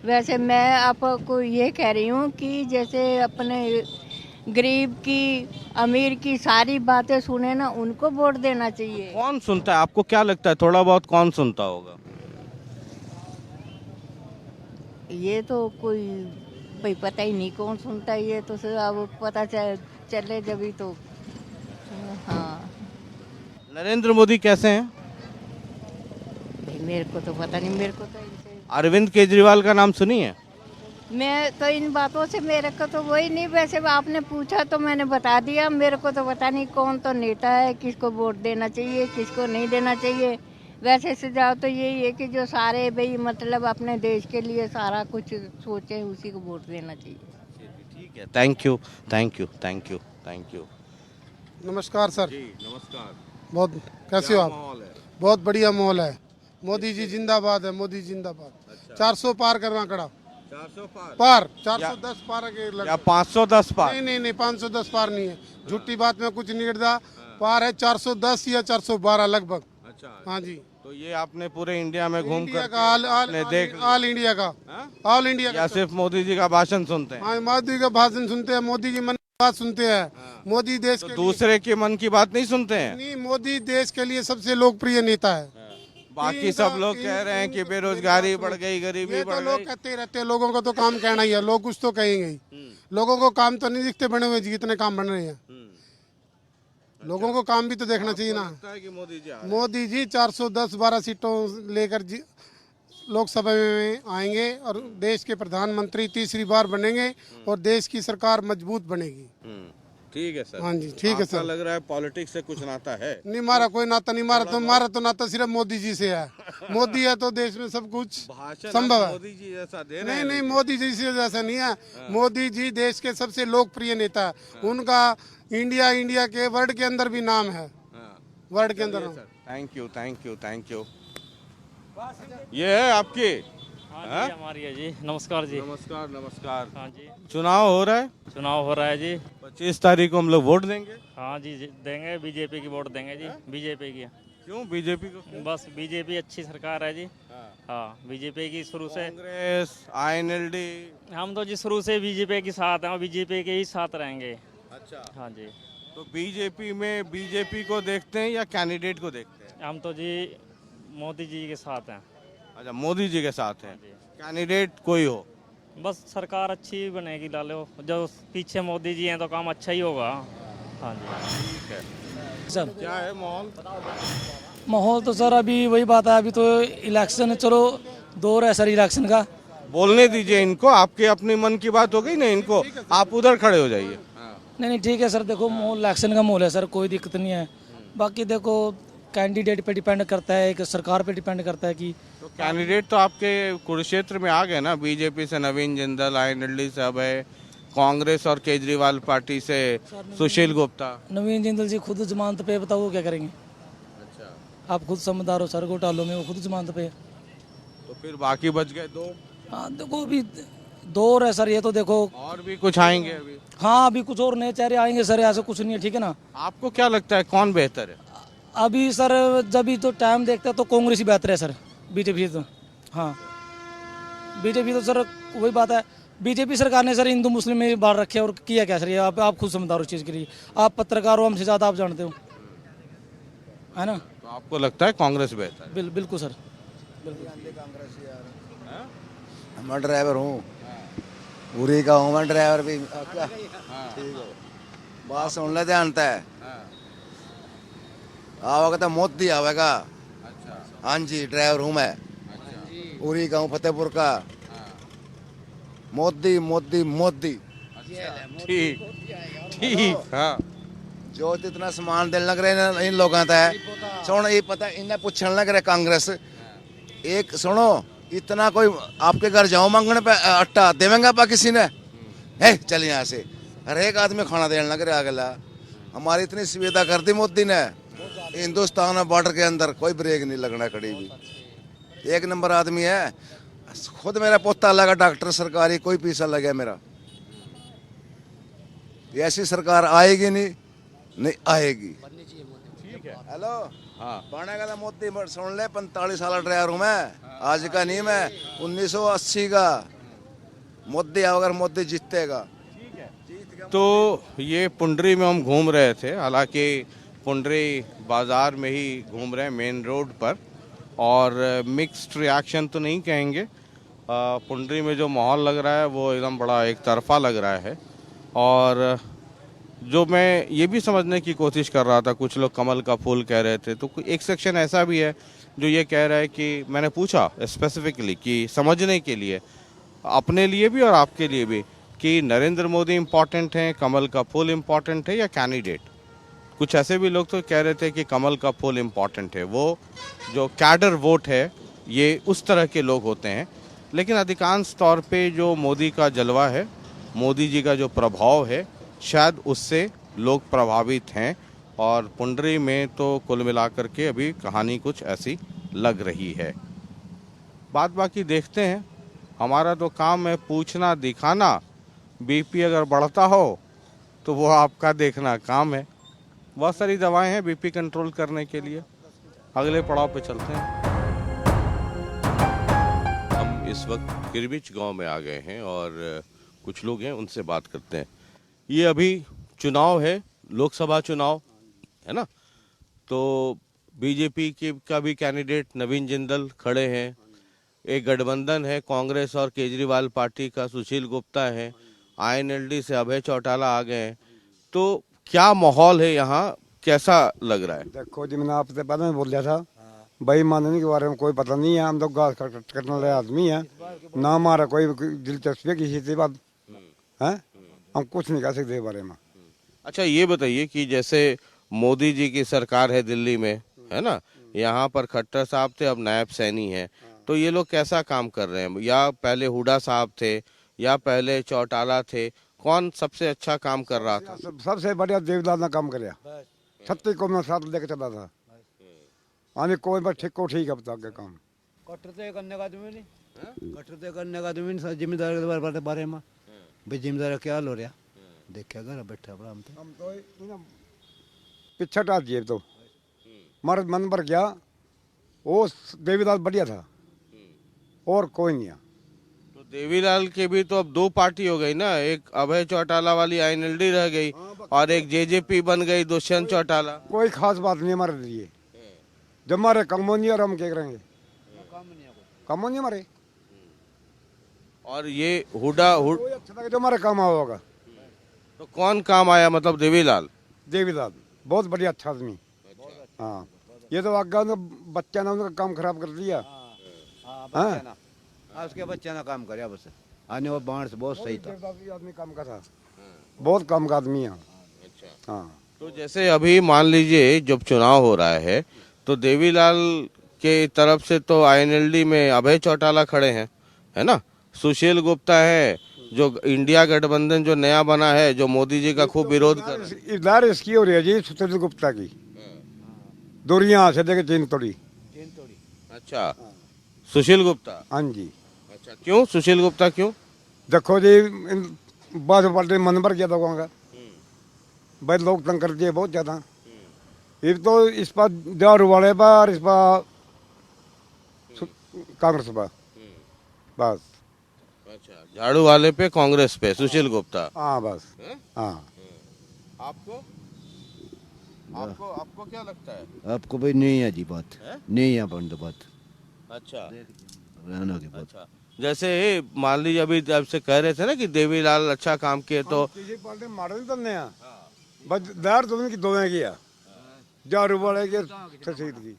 वैसे मैं आपको ये कह रही हूँ कि जैसे अपने गरीब की अमीर की सारी बातें सुने ना, उनको वोट देना चाहिए। कौन सुनता है आपको क्या लगता है, थोड़ा बहुत कौन सुनता होगा? ये तो कोई भाई पता ही नहीं कौन सुनता है, ये तो सिर्फ अब पता चले जब तो। हाँ, नरेंद्र मोदी कैसे हैं? भाई मेरे को तो पता नहीं, मेरे को तो इनसे, अरविंद केजरीवाल का नाम सुनी है? मैं तो इन बातों से मेरे को तो वही नहीं, वैसे आपने पूछा तो मैंने बता दिया, मेरे को तो पता नहीं कौन तो नेता है, किसको वोट देना चाहिए किसको नहीं देना चाहिए। वैसे सुझाव तो यही है कि जो सारे भाई मतलब अपने देश के लिए सारा कुछ सोचे उसी को वोट देना चाहिए। ठीक है, thank you thank you thank you thank you. नमस्कार सर। जी नमस्कार। बहुत कैसे हो आप? माहौल है? बहुत बढ़िया माहौल है। मोदी जी जिंदाबाद है, मोदी जिंदाबाद। 400 पार करना कड़ा। 400 पार 410 पार के या 510 पार? नहीं नहीं नहीं 510 पार नहीं है, झूठी बात में कुछ नहीं करता। पार है 410 या 412 लगभग। अच्छा, हाँ जी। तो ये आपने पूरे इंडिया में घूम इंडिया कर का ऑल इंडिया का, ऑल इंडिया या का। सिर्फ मोदी जी का भाषण सुनते हैं? हाँ, मोदी का भाषण सुनते हैं, मोदी की मन की बात सुनते हैं। मोदी देश तो के दूसरे के मन की बात नहीं सुनते हैं? नहीं, मोदी देश के लिए सबसे लोकप्रिय नेता है। बाकी सब लोग कह रहे हैं कि बेरोजगारी बढ़ गई, गरीबी ये बढ़ तो गई। लोग कहते ही रहते हैं, लोगों का तो काम कहना ही है, लोग कुछ तो कहेंगे ही। लोगों को काम तो नहीं दिखते बने हुए जितने काम बन रहे हैं। लोगों को काम भी तो देखना चाहिए ना। लगता है कि मोदी जी 410-12 सीटों लेकर लोकसभा में आएंगे और देश के प्रधानमंत्री तीसरी बार बनेंगे और देश की सरकार मजबूत बनेगी। ठीक है सर। हाँ जी, ठीक है सर। लग रहा है पॉलिटिक्स से कुछ नाता है? नहीं, मारा कोई नाता नहीं, मारा तो नाता सिर्फ मोदी जी से है। मोदी है तो देश में सब कुछ संभव है। मोदी जी जैसा दे रहे नहीं हैं नहीं, मोदी जी से जैसा नहीं है। मोदी जी देश के सबसे लोकप्रिय नेता है। उनका इंडिया के वर्ल्ड के अंदर भी नाम है, वर्ल्ड के अंदर। Thank you thank you thank you. ये है आपकी? हाँ जी, हमारी है जी। नमस्कार जी। नमस्कार नमस्कार। हाँ जी, चुनाव हो रहा है? चुनाव हो रहा है जी। 25 तारीख को हम लोग वोट देंगे। हाँ जी, देंगे, बीजेपी की वोट देंगे जी। बीजेपी की। क्यों बीजेपी को? बस बीजेपी अच्छी सरकार है जी। हाँ, बीजेपी की शुरू से। कांग्रेस आईएनएलडी हम तो जी शुरू से बीजेपी के साथ हैं और बीजेपी के ही साथ रहेंगे। अच्छा, हाँ जी। तो बीजेपी में बीजेपी को देखते हैं या कैंडिडेट को देखते हैं? हम तो जी मोदी जी के साथ हैं। अच्छा, मोदी जी के साथ हैं। कैंडिडेट कोई हो, बस सरकार अच्छी बनेगी, डालो जो पीछे मोदी जी हैं तो काम अच्छा ही होगा। हाँ जी, ठीक है सर। क्या है माहौल? माहौल तो सर अभी वही बात है, अभी तो इलेक्शन, चलो दौर है सर इलेक्शन का। बोलने दीजिए इनको, आपके अपनी मन की बात हो गई ना, इनको आप उधर खड़े हो जाइए। नहीं ठीक है सर, देखो माहौल इलेक्शन का माहौल है सर, कोई दिक्कत नहीं है। बाकी देखो कैंडिडेट पे डिपेंड करता है, एक सरकार पे डिपेंड करता है कि तो कैंडिडेट तो आपके कुरुक्षेत्र में आ गए ना, बीजेपी से नवीन जिंदल, आईएनएलडी से अभय, कांग्रेस और केजरीवाल पार्टी से सुशील गुप्ता। नवीन जिंदल जी खुद जमानत पे, बताओ वो क्या करेंगे? अच्छा, आप खुद समझदार हो सर, घोटालों में वो खुद जमानत पे। तो फिर बाकी बच गए दो। हाँ देखो अभी दौर है सर, ये तो देखो और भी कुछ आएंगे अभी। हाँ अभी कुछ और नए चेहरे आएंगे सर, ऐसा कुछ नहीं है, ठीक है ना। आपको क्या लगता है कौन बेहतर है? अभी सर जब भी तो टाइम देखते हैं तो कांग्रेस ही बेहतर है सर, बीजेपी तो। हाँ बीजेपी तो सर वही बात है, बीजेपी सरकार ने सर हिंदू मुस्लिम में बाहर रखे और किया क्या सर, ये आप खुद समझदार उस चीज़ के लिए, आप पत्रकार हो, हमसे ज़्यादा आप जानते हो, है ना। तो आपको लगता है कांग्रेस बेहतर है? बिल्कुल सर, मैं ड्राइवर हूँ। उरी का हूँ मैं ड्राइवर भी क्या ठीक है बात सुन ले ध्यान है आवेगा तो मोदी आवेगा हाँ जी ड्राइवर हूँ मैं उरी का हूँ फतेहपुर का मोदी मोदी मोदी ठीक ठीक हाँ जो इतना सामान देने लग रहे हैं इन लोगों का सुनो ये पता इन्हें पूछने लग रहे कांग्रेस एक सुनो इतना कोई आपके घर जाओ मांगने पे आटा देवेंगे पा किसी ने है चल यहाँ से हर एक आदमी खाना देने लग रहा अगला हमारी इतनी सुविधा कर दी मोदी ने हिंदुस्तान में बॉर्डर के अंदर कोई ब्रेक नहीं लगना कड़ी भी एक नंबर आदमी है खुद मेरा पोता लगा डॉक्टर सरकारी कोई पैसा लगे मेरा ऐसी सरकार आएगी नहीं आएगी हेलो हाँ बनेगा तो मोदी सुन ले 45 साल ड्राइवर हूँ मैं आज का नहीं मैं 1980 का मोदी अगर मोदी जीतेगा तो ये पुंडरी में हम घूम रहे थे हालांकि पुंडरी बाज़ार में ही घूम रहे हैं मेन रोड पर और मिक्स्ड रिएक्शन तो नहीं कहेंगे पुंडरी में जो माहौल लग रहा है वो एकदम बड़ा एक तरफा लग रहा है और जो मैं ये भी समझने की कोशिश कर रहा था कुछ लोग कमल का फूल कह रहे थे तो एक सेक्शन ऐसा भी है जो ये कह रहा है कि मैंने पूछा स्पेसिफिकली कि समझने के लिए अपने लिए भी और आपके लिए भी कि नरेंद्र मोदी इम्पॉर्टेंट हैं कमल का फूल इम्पॉर्टेंट है या कैंडिडेट कुछ ऐसे भी लोग तो कह रहे थे कि कमल का फूल इम्पॉर्टेंट है वो जो कैडर वोट है ये उस तरह के लोग होते हैं लेकिन अधिकांश तौर पे जो मोदी का जलवा है मोदी जी का जो प्रभाव है शायद उससे लोग प्रभावित हैं और पुंडरी में तो कुल मिलाकर के अभी कहानी कुछ ऐसी लग रही है बात बाकी देखते हैं हमारा तो काम है पूछना दिखाना बीपी अगर बढ़ता हो तो वो आपका देखना काम है बहुत सारी दवाएं हैं बीपी कंट्रोल करने के लिए अगले पड़ाव पे चलते हैं हम इस वक्त किरबिच गांव में आ गए हैं और कुछ लोग हैं उनसे बात करते हैं ये अभी चुनाव है लोकसभा चुनाव है ना तो बीजेपी का भी कैंडिडेट नवीन जिंदल खड़े हैं एक गठबंधन है कांग्रेस और केजरीवाल पार्टी का सुशील गुप्ता है आईएनएलडी से अभय चौटाला आ गए हैं तो क्या माहौल है यहाँ कैसा लग रहा है देखो जी मैंने आपसे पहले में बोल दिया था भाई मानने के बारे में कोई पता नहीं है हम तो गास करने वाले आदमी है ना हमारा कोई दिलचस्पी है किसी से बात है हम कुछ नहीं कह सकते इस बारे में अच्छा ये बताइए कि जैसे मोदी जी की सरकार है दिल्ली में है ना यहाँ पर खट्टर साहब थे अब नायब सैनी है तो ये लोग कैसा काम कर रहे हैं या पहले हुडा साहब थे या पहले चौटाला थे कौन सबसे अच्छा काम कर रहा था सबसे बढ़िया देवलाल ने काम कराया 36 को मैं साथ लेके चला था आने कोई बस ठीक को ठीक है बता के काम कटते करने का आदमी नहीं कटते करने का आदमी नहीं जिम्मेदार के बारे में भाई जिम्मेदार क्या हो रहा देखा घर बैठा बड़ा हम तो पीछे हटा दिए तो हमारे मन पर गया वो देवीलाल बढ़िया था और कोई नहीं है तो देवीलाल के भी तो अब दो पार्टी हो गई ना एक अभय चौटाला वाली आईएनएलडी रह गई और एक जेजेपी बन गई दुष्यंत चौटाला कोई खास बात नहीं हमारे लिए जब हमारे कम नहीं और हम क्या करेंगे कम नहीं हमारे और ये हुडा अच्छा लगे जो हमारे काम होगा तो कौन काम आया मतलब देवीलाल देवीलाल बहुत बढ़िया अच्छा आदमी हाँ ये तो आगे बच्चा ने उनका काम खराब कर दिया उसके बच्चे ने काम कराया बस आने वो बाढ़ से बहुत सही था आदमी काम का था बहुत काम का आदमी है हाँ तो जैसे अभी मान लीजिए जब चुनाव हो रहा है तो देवीलाल के तरफ से तो आईएनएलडी में अभय चौटाला खड़े हैं है ना सुशील गुप्ता है जो इंडिया गठबंधन जो नया बना है जो मोदी जी का खूब विरोध कर रहा है इधर इसकी हो रही है जी सुशील गुप्ता की दूरियां से देखे चीन तोड़ी अच्छा सुशील गुप्ता हाँ जी अच्छा क्यों सुशील गुप्ता क्यों देखो जी बाद पार्टी मन भर गया था वहाँ का भाई लोग तंग कर दिए बहुत ज्यादा ये तो इस पर दारू वाले पर इस पर कांग्रेस पर बस अच्छा झाड़ू वाले पे कांग्रेस पे सुशील गुप्ता हाँ बस हाँ आपको आपको आपको क्या लगता है आपको भाई नहीं है जी बात नहीं है बंद बात अच्छा रहना की बात अच्छा जैसे मान लीजिए अभी आपसे कह रहे थे ना कि देवीलाल अच्छा काम किए तो किसी पार्टी मारे नहीं तन्ने आ बस दार तुमने की दोवें किया झाड़ू वाले के तहसील की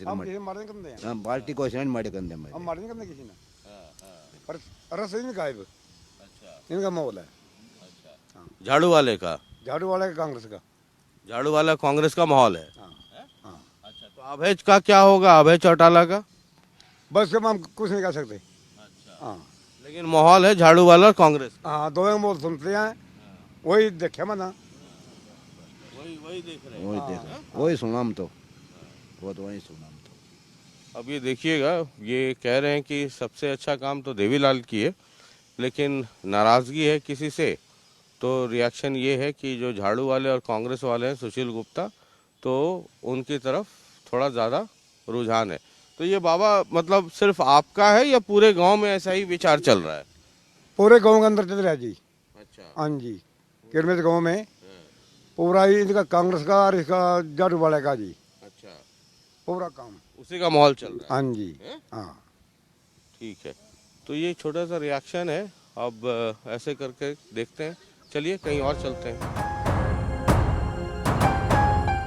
हम किसी मारे नहीं करते हैं हम पार्टी को नहीं मारे करते हैं हम मारे नहीं करते किसी ने पर रस नहीं गायब इनका माहौल है झाड़ू वाले का झाड़ू वाले का कांग्रेस का झाड़ू वाला कांग्रेस का माहौल है। अच्छा, तो अभय का क्या होगा, अभय चौटाला का? बस हम कुछ नहीं कर सकते। हाँ लेकिन माहौल है झाड़ू वाला और कांग्रेस। हाँ दोनों माहौल सुनते हैं, वही देखे मना वही देख रहे वही देख वही सुना हम तो वो तो वही सुना हम तो। अब ये देखिएगा, ये कह रहे हैं कि सबसे अच्छा काम तो देवीलाल की है, लेकिन नाराज़गी है किसी से तो रिएक्शन ये है कि जो झाड़ू वाले और कांग्रेस वाले हैं सुशील गुप्ता, तो उनकी तरफ थोड़ा ज़्यादा रुझान है। तो ये बाबा मतलब सिर्फ आपका है या पूरे गांव में ऐसा ही विचार चल रहा है? पूरे गांव के अंदर चल रहा है जी। अच्छा, हाँ जी, किरमित गांव में पूरा ही इनका कांग्रेस का और इसका झाड़ू वाले का जी। अच्छा, पूरा काम उसी का माहौल चल रहा है। हाँ जी। हाँ ठीक है, तो ये छोटा सा रिएक्शन है। अब ऐसे करके देखते हैं, चलिए कहीं और चलते हैं।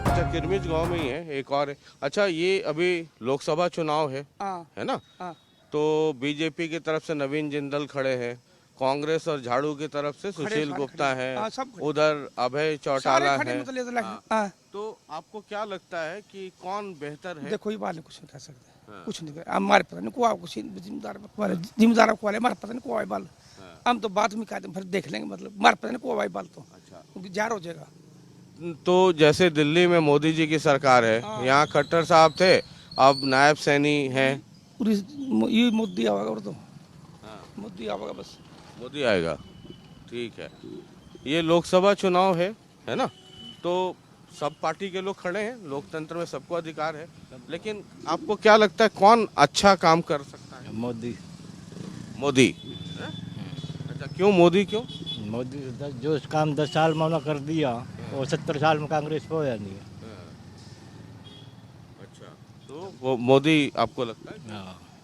अच्छा, किरमिच गांव में ही है, एक और है। अच्छा, ये अभी लोकसभा चुनाव है, है ना? तो बीजेपी की तरफ से नवीन जिंदल खड़े हैं, कांग्रेस और झाड़ू की तरफ से सुशील गुप्ता है, उधर अभय चौटाला है। तो आपको क्या लगता है कि कौन बेहतर है? देखो ये वाले कुछ नहीं कह सकते, कुछ नहीं कह, हमारे पता नहीं को कुछ जिम्मेदार को वाले हमारे पता नहीं को बाल, हम तो बात में कहते हैं फिर देख लेंगे, मतलब हमारे पता नहीं को बाल तो क्योंकि जार हो जाएगा। तो जैसे दिल्ली में मोदी जी की सरकार है, यहाँ खट्टर साहब थे, अब नायब सैनी हैं। ये मोदी आएगा और तो मोदी आएगा, बस मोदी आएगा। ठीक है, ये लोकसभा चुनाव है ना? तो सब पार्टी के लोग खड़े हैं, लोकतंत्र में सबको अधिकार है, लेकिन आपको क्या लगता है कौन अच्छा काम कर सकता है? मोदी। मोदी? अच्छा, क्यों मोदी, क्यों? मोदी जो काम 10 साल में उन्होंने कर दिया और 70 साल में कांग्रेस को हो जाती है। अच्छा, तो वो मोदी आपको लगता है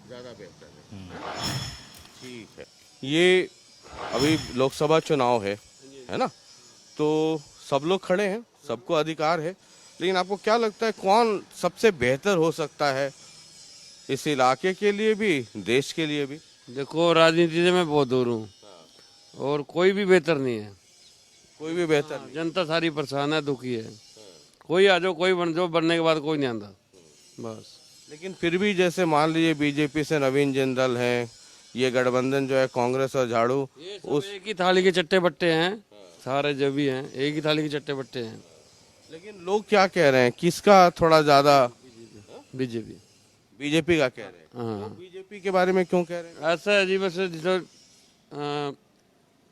ज़्यादा बेहतर है? ठीक है, ये अभी लोकसभा चुनाव है ना? तो सब लोग खड़े हैं, सबको अधिकार है, लेकिन आपको क्या लगता है कौन सबसे बेहतर हो सकता है इस इलाके के लिए भी, देश के लिए भी? देखो, राजनीति से मैं बहुत दूर हूँ और कोई भी बेहतर नहीं है, कोई भी बेहतर नहीं। जनता सारी परेशान है, दुखी है। कोई आ जाओ, कोई बन जाओ, बनने के बाद कोई नहीं आता बस। लेकिन फिर भी जैसे मान लीजिए बीजेपी से नवीन जिंदल हैं, ये गठबंधन जो है कांग्रेस और झाड़ू, उस एक ही थाली के चट्टे बट्टे हैं, सारे जो भी हैं एक ही थाली के चट्टे बट्टे हैं। लेकिन लोग क्या कह रहे हैं, किसका थोड़ा ज्यादा? बीजेपी। बीजेपी का कह रहे हैं। हाँ, बीजेपी के बारे में क्यों कह रहे हैं? ऐसा है जी, बस जो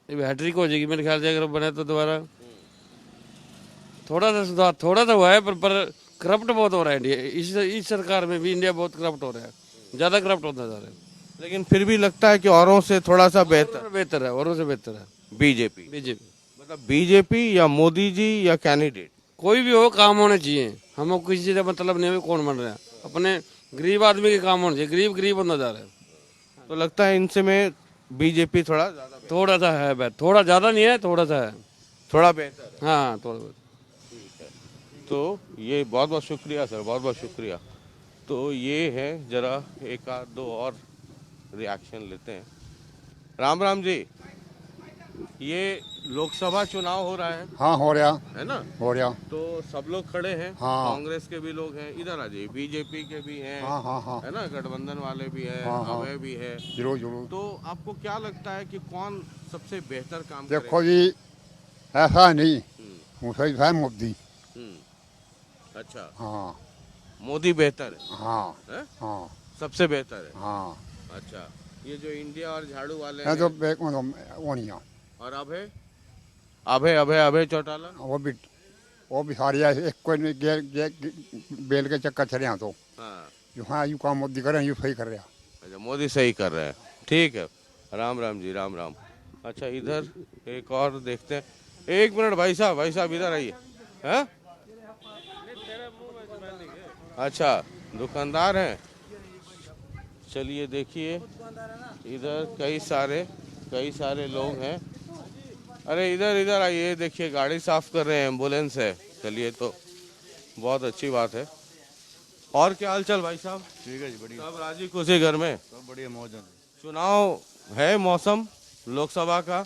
हैट्रिक हो जाएगी मेरे ख्याल से अगर बने तो दोबारा। थोड़ा सा सुधार थोड़ा सा हुआ है, पर करप्ट बहुत हो रहा है इंडिया। इस सरकार में भी इंडिया बहुत करप्ट हो रहा है, ज़्यादा करप्ट होता जा रहा है। लेकिन फिर भी लगता है कि औरों से थोड़ा सा बेहतर है, औरों से बेहतर है बीजेपी। मतलब बीजेपी या मोदी जी या कैंडिडेट कोई भी हो, काम होने चाहिए। हमको किसी चीज़ का मतलब नहीं है कौन बन रहा है, अपने गरीब आदमी के काम होने चाहिए। गरीब बनता जा रहा है। तो लगता है इनसे में बीजेपी थोड़ा सा है, थोड़ा ज़्यादा नहीं है, थोड़ा सा है, थोड़ा बेहतर। हाँ, थोड़ा बेहतर। ठीक है, तो ये बहुत बहुत शुक्रिया सर, बहुत बहुत शुक्रिया। तो ये है, जरा एक आध दो और रिएक्शन लेते हैं। राम राम जी, ये लोकसभा चुनाव हो रहा है? हाँ, हो रहा है ना? हो रहा। तो सब लोग खड़े हैं, हाँ। कांग्रेस के भी लोग हैं, इधर आ जाइए, बीजेपी के भी हैं, हाँ। है ना, गठबंधन वाले भी हैं, हाँ। अभय भी है। जरूर। तो आपको क्या लगता है कि कौन सबसे बेहतर काम देखो जी, ऐसा नहीं मुझे है मोदी। अच्छा, हाँ, मोदी बेहतर है? हाँ है? हाँ, सबसे बेहतर है। हाँ। अच्छा, ये जो इंडिया और झाड़ू वाले है हैं, तो वो नहीं है। और अभय चौटाला, वो भी सारी एक कोई बेल के चक्कर चले हैं। तो जो हाँ यू काम मोदी कर रहे हैं, यू सही कर रहे हैं। अच्छा, मोदी सही कर रहे हैं। ठीक है, राम राम जी, राम राम। अच्छा, इधर एक और देखते हैं। एक मिनट भाई साहब इधर आइए। हैं? अच्छा, दुकानदार हैं, चलिए देखिए इधर कई सारे लोग हैं। अरे इधर आइए, देखिए गाड़ी साफ कर रहे हैं, एम्बुलेंस है। चलिए तो बहुत अच्छी बात है। और क्या हाल चाल भाई साहब? ठीक है जी, बढ़िया। सब राजी खुशी घर में? सब बढ़िया, मौज है। चुनाव है, मौसम लोकसभा का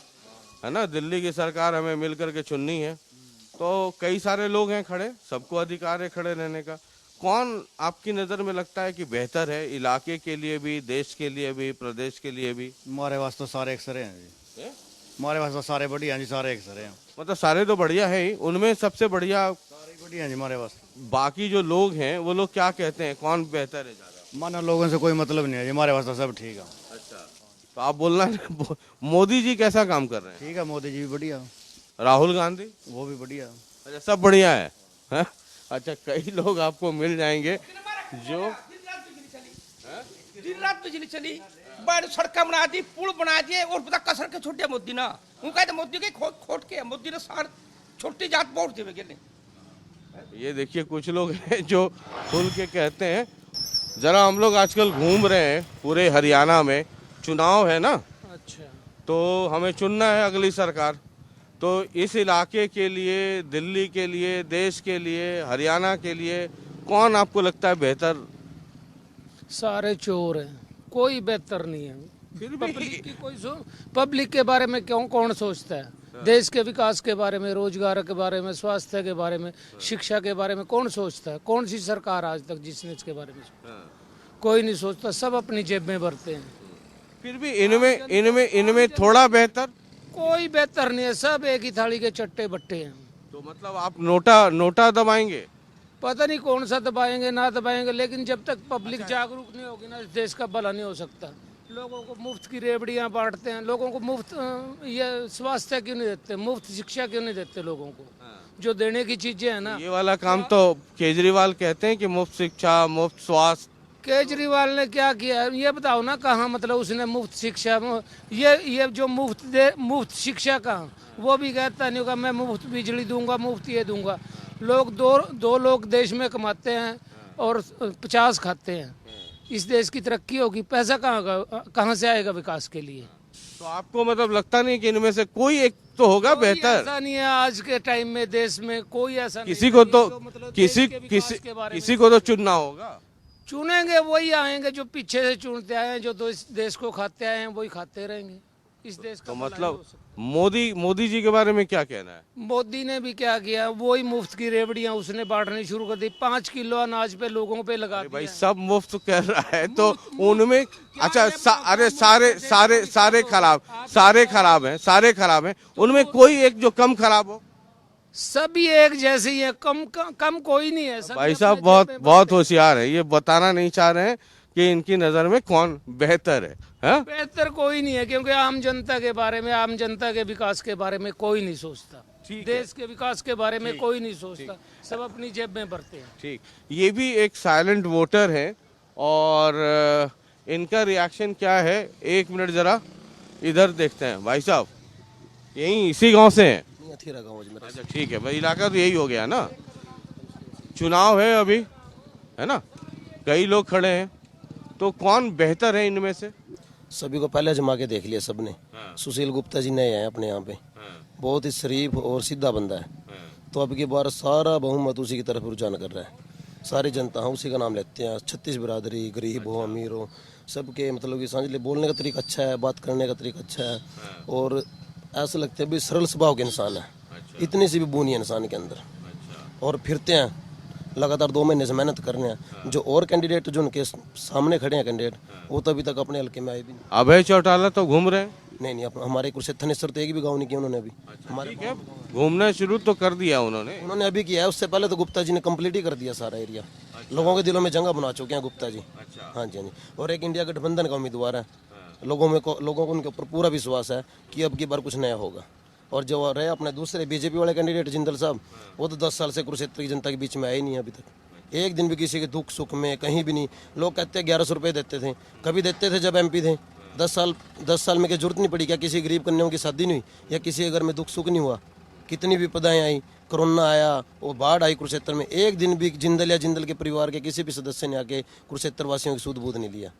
है ना, दिल्ली की सरकार हमें मिल करके चुननी है, तो कई सारे लोग हैं खड़े, सबको अधिकार है खड़े रहने का। कौन आपकी नज़र में लगता है कि बेहतर है इलाके के लिए भी, देश के लिए भी, प्रदेश के लिए भी? हमारे वास्ते तो सारे एक सरे हैं जी। हमारे वास्ते सारे बढ़िया हैं जी, सारे एक सरे हैं। मतलब सारे तो बढ़िया है ही, उनमें सबसे बढ़िया सारे बढ़िया हैं जी हमारे वास्ते। बाकी जो लोग हैं वो लोग क्या कहते हैं, कौन बेहतर है ज़्यादा? मानो लोगों से कोई मतलब नहीं है जी, हमारे वास्ते सब ठीक है। अच्छा, तो आप बोलना मोदी जी कैसा काम कर रहे हैं? ठीक है, मोदी जी भी बढ़िया। राहुल गांधी? वो भी बढ़िया। अच्छा, सब बढ़िया है, हाँ? अच्छा, कई लोग आपको मिल जाएंगे जो दिन रात बिजली चली, बड़ सड़क बना दी, पुल बना दिए, और पता कसर के छोड़ दिया मोदी ना। वो कहते मोदी के खोट के मोदी ने सार छोटी जात बहुत देवे गेले। ये देखिए कुछ लोग हैं जो खुल के कहते हैं। जरा हम लोग आजकल घूम रहे हैं पूरे हरियाणा में, चुनाव है ना, अच्छा, तो हमें चुनना है अगली सरकार। तो इस इलाके के लिए, दिल्ली के लिए, देश के लिए, हरियाणा के लिए कौन आपको लगता है बेहतर? सारे चोर हैं, कोई बेहतर नहीं है। फिर भी पब्लिक की पब्लिक के बारे में क्यों कौन सोचता है? देश के विकास के बारे में, रोजगार के बारे में, स्वास्थ्य के बारे में, शिक्षा के बारे में कौन सोचता है? कौन सी सरकार आज तक जिसने इसके बारे में सोचा? कोई नहीं सोचता, सब अपनी जेब में भरते हैं। फिर भी इनमें थोड़ा बेहतर? कोई बेहतर नहीं है, सब एक ही थाली के चट्टे बट्टे हैं। तो मतलब आप नोटा दबाएंगे? पता नहीं कौन सा दबाएंगे ना दबाएंगे, लेकिन जब तक पब्लिक जागरूक नहीं होगी ना, इस देश का भला नहीं हो सकता। लोगों को मुफ्त की रेवड़ियां बांटते हैं, लोगों को मुफ्त ये स्वास्थ्य क्यों नहीं देते, मुफ्त शिक्षा क्यों नहीं देते लोगों को, जो देने की चीजें है ना। ये वाला काम तो केजरीवाल कहते हैं कि मुफ्त शिक्षा, मुफ्त स्वास्थ्य। केजरीवाल ने क्या किया है ये बताओ ना, कहाँ मतलब उसने मुफ्त शिक्षा, ये जो मुफ्त शिक्षा कहाँ? वो भी कहता नहीं होगा मैं मुफ्त बिजली दूंगा, मुफ्त ये दूंगा। लोग दो लोग देश में कमाते हैं और 50 खाते हैं। इस देश की तरक्की होगी, पैसा कहाँ से आएगा विकास के लिए? तो आपको मतलब लगता नहीं कि इनमें से कोई एक तो होगा बेहतर? ऐसा नहीं है आज के टाइम में देश में कोई ऐसा किसी को तो किसी को तो चुनना होगा। चुनेंगे वही आएंगे जो पीछे से चुनते आए हैं, जो देश को खाते आए हैं वही खाते रहेंगे। इस देश का तो मतलब मोदी जी के बारे में क्या कहना है? मोदी ने भी क्या किया, वही मुफ्त की रेवड़ियां उसने बांटनी शुरू कर दी। 5 किलो अनाज पे लोगों पे लगा दिया। भाई सब मुफ्त कर रहा है तो उनमें अच्छा अरे सारे खराब हैं, उनमें कोई एक जो कम खराब हो? सभी एक जैसे ही है, कम कोई नहीं है। भाई साहब बहुत होशियार है, ये बताना नहीं चाह रहे हैं कि इनकी नजर में कौन बेहतर है, हा? बेहतर कोई नहीं है, क्योंकि आम जनता के बारे में, आम जनता के विकास के बारे में कोई नहीं सोचता। देश के विकास के बारे में कोई नहीं सोचता, सब अपनी जेब में भरते हैं। ठीक, ये भी एक साइलेंट वोटर है और इनका रिएक्शन क्या है, 1 मिनट जरा इधर देखते हैं। भाई साहब यही इसी गांव से हैं? अच्छा ठीक है भाई, इलाका तो यही हो गया ना। चुनाव है अभी, है ना, कई लोग खड़े हैं, तो कौन बेहतर है इनमें से? सभी को पहले जमा के देख लिया सबने। सुशील गुप्ता जी नए हैं अपने यहाँ पे, बहुत ही शरीफ और सीधा बंदा है, तो अब की बार सारा बहुमत उसी की तरफ रुझान कर रहा है। सारी जनता हम उसी का नाम लेते हैं। 36 बिरादरी, गरीब हो अमीर हो, सबके मतलब कि समझ ले, बोलने का तरीका अच्छा है, बात करने का तरीका अच्छा है, और ऐसा लगता है भी सरल स्वभाव के इंसान है। इतनी सी भी बूनी है इंसान के अंदर, और फिरते हैं लगातार 2 महीने से मेहनत कर रहे हैं। जो और कैंडिडेट जो उनके सामने खड़े हैं कैंडिडेट, वो तो अभी तक अपने हल्के में आए भी नहीं। अभय चौटाला तो घूम रहे हैं? नहीं, हमारे कुरुक्षेत्र तो एक भी गाँव नहीं किया उन्होंने अभी। हमारे घूमना शुरू तो कर दिया उन्होंने अभी किया है। उससे पहले तो गुप्ता जी ने कंप्लीट ही कर दिया सारा एरिया। लोगों के दिलों में जगह बना चुके हैं गुप्ता जी। हाँ जी। और एक इंडिया गठबंधन का उम्मीदवार है। लोगों को उनके ऊपर पूरा विश्वास है कि अब की बार कुछ नया होगा। और जो रहे अपने दूसरे बीजेपी वाले कैंडिडेट जिंदल साहब, वो तो 10 साल से कुरुक्षेत्र की जनता के बीच में आए नहीं अभी तक। एक दिन भी किसी के दुख सुख में कहीं भी नहीं। लोग कहते हैं 1100 रुपये देते थे, कभी देते थे जब एमपी थे। 10 साल में क्या जरूरत नहीं पड़ी क्या किसी गरीब कन्याओं की शादी नहीं हुई, या किसी के घर में दुख सुख नहीं हुआ? कितनी विपदाएं आई, कोरोना आया, वो बाढ़ आई कुरुक्षेत्र में, एक दिन भी जिंदल या जिंदल के परिवार के किसी भी सदस्य ने आके कुरुक्षेत्र वासियों की सूद बूद नहीं लिया।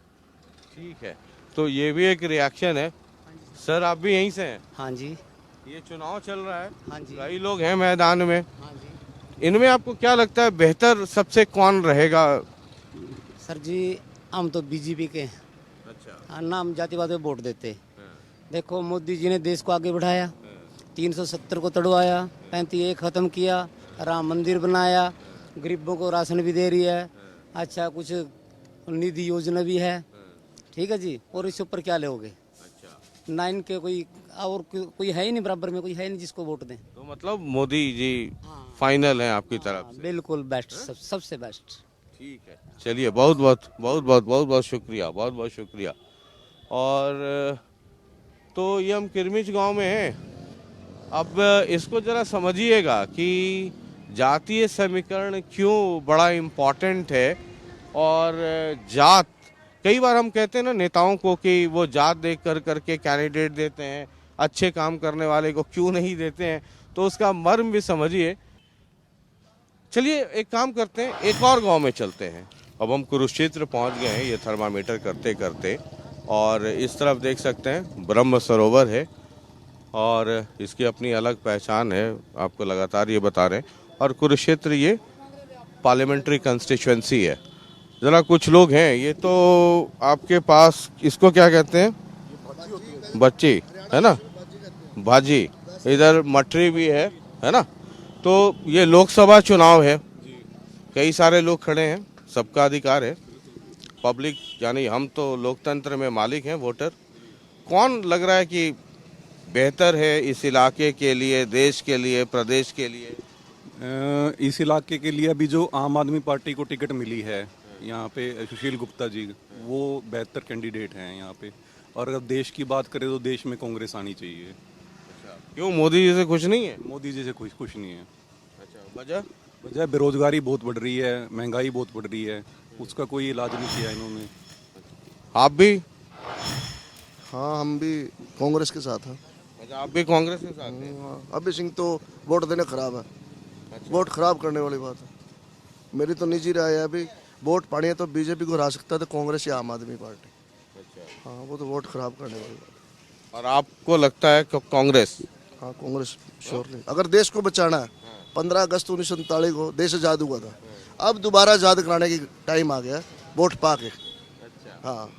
ठीक है, तो ये भी एक रिएक्शन है। सर आप भी यहीं से हैं? हाँ जी। ये चुनाव चल रहा है, हाँ जी। कई लोग हैं मैदान में, हाँ जी। इनमें आपको क्या लगता है बेहतर सबसे कौन रहेगा? सर जी हम तो बीजेपी के हैं। अच्छा। ना हम जातिवाद पे वोट देते। देखो मोदी जी ने देश को आगे बढ़ाया, 370 को तड़वाया, 35A ख़त्म किया, राम मंदिर बनाया, गरीबों को राशन भी दे रही है, अच्छा कुछ निधि योजना भी है, ठीक है जी। और इसके ऊपर क्या लोगे? ना इनके कोई और कोई है ही नहीं, बराबर में कोई है नहीं जिसको वोट दें। तो मतलब मोदी जी फाइनल है आपकी तरफ से? बिल्कुल बेस्ट, सबसे बेस्ट। ठीक है, चलिए बहुत बहुत शुक्रिया, बहुत बहुत शुक्रिया। और तो ये हम किरमिच गांव में हैं। अब इसको जरा समझिएगा कि जातीय समीकरण क्यों बड़ा इम्पोर्टेंट है, और जात, कई बार हम कहते हैं ना नेताओं को कि वो जात देख करके कैंडिडेट देते हैं, अच्छे काम करने वाले को क्यों नहीं देते हैं, तो उसका मर्म भी समझिए। चलिए एक काम करते हैं, एक और गांव में चलते हैं। अब हम कुरुक्षेत्र पहुंच गए हैं ये थर्मामीटर करते करते, और इस तरफ देख सकते हैं ब्रह्म सरोवर है और इसकी अपनी अलग पहचान है, आपको लगातार ये बता रहे हैं। और कुरुक्षेत्र ये पार्लियामेंट्री कंस्टिट्यूएंसी है। ज़रा कुछ लोग हैं, ये तो आपके पास इसको क्या कहते हैं? बच्ची है ना, भाजी। इधर मटरी भी है ना। तो ये लोकसभा चुनाव है, कई सारे लोग खड़े हैं, सबका अधिकार है। पब्लिक यानी हम तो लोकतंत्र में मालिक हैं, वोटर। कौन लग रहा है कि बेहतर है इस इलाके के लिए, देश के लिए, प्रदेश के लिए? इस इलाके के लिए अभी जो आम आदमी पार्टी को टिकट मिली है यहाँ पे, सुशील गुप्ता जी, वो बेहतर कैंडिडेट हैं यहाँ पे। और अगर देश की बात करें तो देश में कांग्रेस आनी चाहिए। क्यों, मोदी जी से खुश नहीं है? मोदी जी से खुश नहीं है। अच्छा, वजह बेरोजगारी बहुत बढ़ रही है, महंगाई बहुत बढ़ रही है, उसका कोई इलाज नहीं किया इन्होंने। आप भी? हाँ हम भी कांग्रेस के साथ हैं। अच्छा, आप भी कांग्रेस के साथ हैं? अभी सिंह तो वोट देने खराब है। वोट खराब करने वाली बात है। मेरी तो निजी राय है, अभी वोट पानी है तो बीजेपी को हरा सकता है तो कांग्रेस या आम आदमी पार्टी। हाँ वो तो वोट खराब करने वाली बात। और आपको लगता है कि कांग्रेस? हाँ कांग्रेस श्योरली। अगर देश को बचाना है, 15 अगस्त 1947 को देश आज़ाद हुआ था, अब दोबारा आज़ाद कराने की टाइम आ गया वोट पा के। हाँ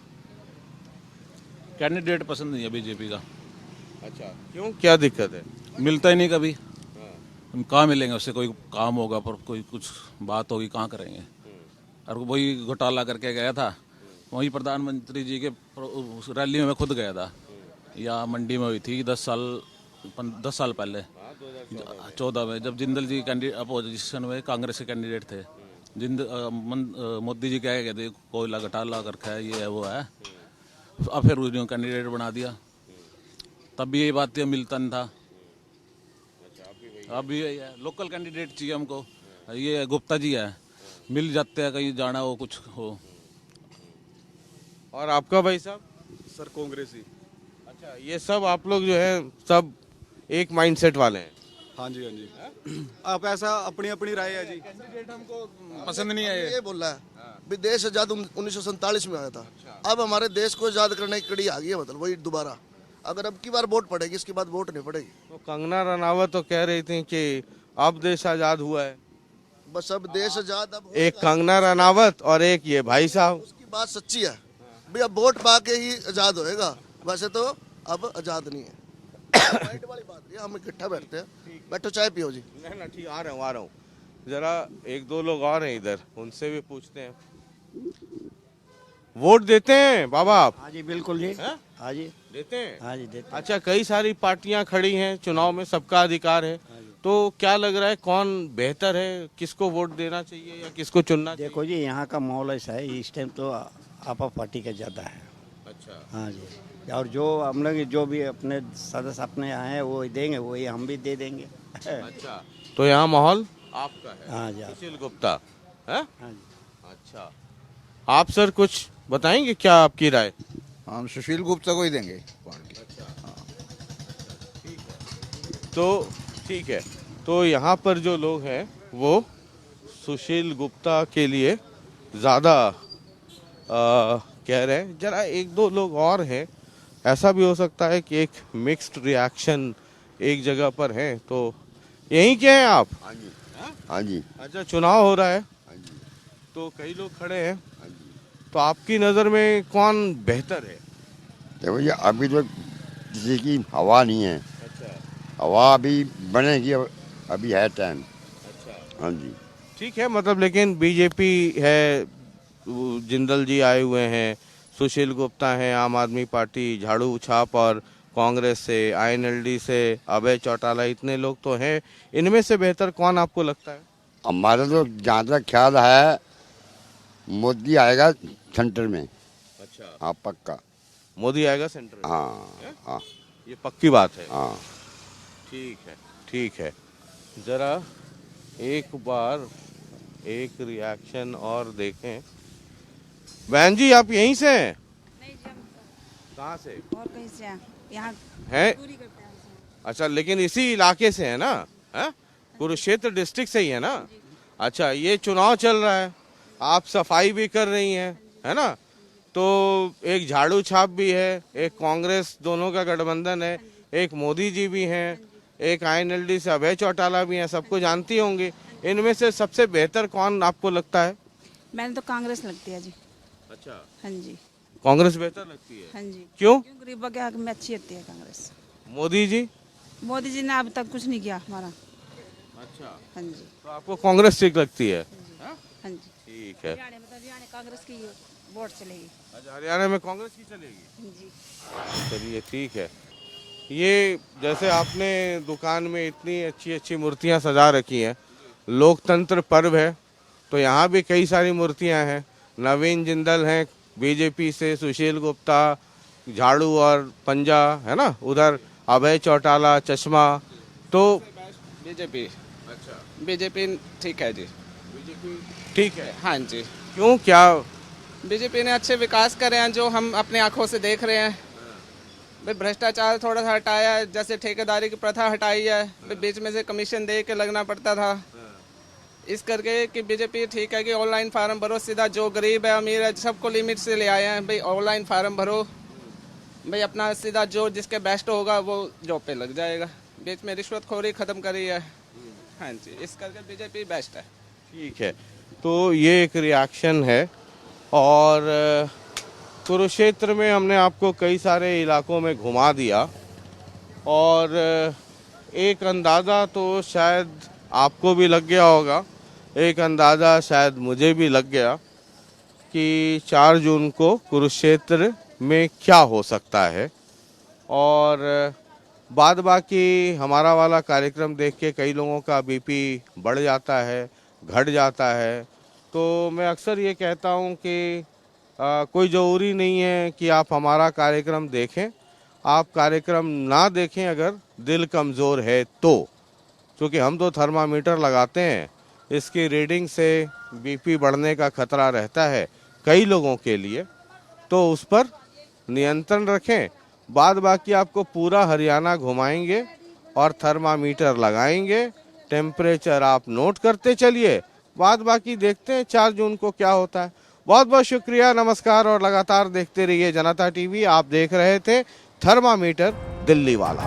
कैंडिडेट पसंद नहीं है बीजेपी का। अच्छा, क्यों, क्या दिक्कत है? मिलता ही नहीं कभी। हम कहाँ मिलेंगे उससे, कोई काम होगा पर कोई कुछ बात होगी कहाँ करेंगे। और वही घोटाला करके गया था, वही प्रधानमंत्री जी के रैली में मैं खुद गया था, या मंडी में हुई थी 10 साल पहले, 14 में, जब जिंदल जी अपोजिशन में कांग्रेस के कैंडिडेट थे। मोदी जी कह गए थे कोयला घोटाला करके है, ये है वो है। अब फिर उन्होंने कैंडिडेट बना दिया, तब भी ये बात मिलता नहीं था। अब भी यही है, लोकल कैंडिडेट चाहिए हमको। ये गुप्ता जी है, मिल जाते हैं कहीं जाना हो कुछ हो। और आपका भाई साहब? सर कांग्रेस ही। अच्छा, ये सब आप लोग जो है सब एक माइंडसेट वाले हैं? हाँ जी, हाँ जी। आप ऐसा अपनी अपनी राय है जी। कैंडिडेट हमको पसंद नहीं है ये बोल रहा है भी देश आजाद 1947 में आया था। अब हमारे देश को आजाद करने की कड़ी आ गई है, मतलब वही दोबारा। अगर अब की बार वोट पड़ेगी, इसके बाद वोट नहीं पड़ेगी। तो कंगना रनावत तो कह रही थी कि अब देश आजाद हुआ है। बस अब देश आजाद, अब एक कंगना रनावत और एक ये भाई साहब। उसकी बात सच्ची है भी, अब वोट पा के ही आजाद होएगा, वैसे तो अब आजाद नहीं है। राइट वाली बात है। हम इकट्ठा बैठते हैं, बैठो चाय पियो जी। नहीं ना, ठीक, आ रहा हूँ। जरा एक दो लोग और हैं इधर, उनसे भी पूछते हैं। वोट देते हैं बाबा आप? हाँ जी बिल्कुल जी। हाँ जी देते हैं। हाँ जी देते हैं। अच्छा, कई सारी पार्टियां खड़ी हैं चुनाव में, सबका अधिकार है, तो क्या लग रहा है कौन बेहतर है, किसको वोट देना चाहिए या किसको चुनना चाहिए? देखो जी यहाँ का माहौल ऐसा है, इस टाइम तो आपा पार्टी का ज़्यादा है। अच्छा। हाँ जी, और जो हम लोग जो भी अपने सदस्य अपने आए हैं वो देंगे, वही हम भी दे देंगे। अच्छा, तो यहाँ माहौल आपका है? हाँ जी। सुशील गुप्ता है? हाँ जी। अच्छा, आप सर कुछ बताएंगे, क्या आपकी राय? हम सुशील गुप्ता को ही देंगे पार्टी। तो ठीक है, तो यहाँ पर जो लोग हैं वो सुशील गुप्ता के लिए ज़्यादा कह रहे हैं। जरा एक दो लोग और हैं, ऐसा भी हो सकता है कि एक मिक्स्ड रिएक्शन एक जगह पर है। तो यहीं के हैं आप? हाँ जी। अच्छा, चुनाव हो रहा है तो कई लोग खड़े हैं, तो आपकी नज़र में कौन बेहतर है? देखो ये अभी तो किसी की हवा नहीं है। अच्छा। हवा अभी बनेगी, अभी है टाइम। अच्छा। हाँ जी। ठीक है, मतलब लेकिन बीजेपी है, वो जिंदल जी आए हुए हैं, सुशील गुप्ता हैं आम आदमी पार्टी, झाड़ू छाप, और कांग्रेस से, आईएनएलडी से अभय चौटाला, इतने लोग तो हैं। इनमें से बेहतर कौन आपको लगता है? हमारा तो जहाँ तक ख्याल है मोदी आएगा सेंटर में। अच्छा। हाँ पक्का मोदी आएगा सेंटर में? हाँ हाँ, ये पक्की बात है। हाँ ठीक है, ठीक है। जरा एक बार एक रिएक्शन और देखें। बहन जी, आप यहीं से हैं? नहीं जी, हम कहाँ से? और कहीं से हैं, यहाँ हैं? पूरी करते हैं हमसे। अच्छा, लेकिन इसी इलाके से है ना? है, कुरुक्षेत्र डिस्ट्रिक्ट से ही है ना? अच्छा, ये चुनाव चल रहा है, आप सफाई भी कर रही हैं, है ना? तो एक झाड़ू छाप भी है, एक कांग्रेस, दोनों का गठबंधन है, एक मोदी जी भी हैं, एक आईएनएलडी से अभय चौटाला भी हैं, सबको जानती होंगी। इनमें से सबसे बेहतर कौन आपको लगता है? मैंने तो कांग्रेस लगती है जी। अच्छा। हाँ जी। कांग्रेस बेहतर लगती है? हाँ जी। क्यों? गरीबों के हक में अच्छी होती है कांग्रेस। मोदी जी? मोदी जी ने अब तक कुछ नहीं किया हमारा। अच्छा। हाँ जी। तो आपको कांग्रेस ठीक लगती है? हाँ जी। ठीक है। हरियाणा कांग्रेस की वोट चलेगी। अच्छा, हरियाणा में कांग्रेस की चलेगी? हाँ जी। चलिए, ठीक है। ये जैसे आपने दुकान में इतनी अच्छी अच्छी मूर्तियां सजा रखी हैं, लोकतंत्र पर्व है, तो यहाँ भी कई सारी मूर्तियां हैं। नवीन जिंदल हैं बीजेपी से, सुशील गुप्ता, झाड़ू और पंजा, है ना, उधर अभय चौटाला, चश्मा। तो बीजेपी। अच्छा, बीजेपी ठीक है जी। बीजेपी ठीक है? हाँ जी। क्यों, क्या? बीजेपी ने अच्छे विकास करे हैं जो हम अपने आंखों से देख रहे हैं। भाई भ्रष्टाचार थोड़ा सा हटाया है, जैसे ठेकेदारी की प्रथा हटाई है, भाई बीच में से कमीशन दे के लगना पड़ता था, इस करके कि बीजेपी ठीक है कि ऑनलाइन फार्म भरो, सीधा जो गरीब है अमीर है सबको लिमिट से ले आए हैं। भाई ऑनलाइन फार्म भरो, भाई अपना सीधा जो जिसके बेस्ट होगा वो जॉब पे लग जाएगा। बीच में रिश्वतखोरी खत्म करी है। हाँ जी, इस करके बीजेपी बेस्ट है। ठीक है, तो ये एक रिएक्शन है। और कुरुक्षेत्र में हमने आपको कई सारे इलाकों में घुमा दिया, और एक अंदाज़ा तो शायद आपको भी लग गया होगा, एक अंदाज़ा शायद मुझे भी लग गया कि 4 जून को कुरुक्षेत्र में क्या हो सकता है। और बाद बाकी हमारा वाला कार्यक्रम देख के कई लोगों का बीपी बढ़ जाता है, घट जाता है। तो मैं अक्सर ये कहता हूँ कि कोई ज़रूरी नहीं है कि आप हमारा कार्यक्रम देखें, आप कार्यक्रम ना देखें अगर दिल कमज़ोर है तो, क्योंकि हम तो थर्मामीटर लगाते हैं, इसकी रीडिंग से बीपी बढ़ने का खतरा रहता है कई लोगों के लिए, तो उस पर नियंत्रण रखें। बाद बाकी आपको पूरा हरियाणा घुमाएंगे और थर्मामीटर लगाएंगे, टेम्परेचर आप नोट करते चलिए, बाद बाकी देखते हैं 4 जून को क्या होता है। बहुत बहुत शुक्रिया, नमस्कार, और लगातार देखते रहिए जनता टीवी। आप देख रहे थे थर्मामीटर दिल्ली वाला।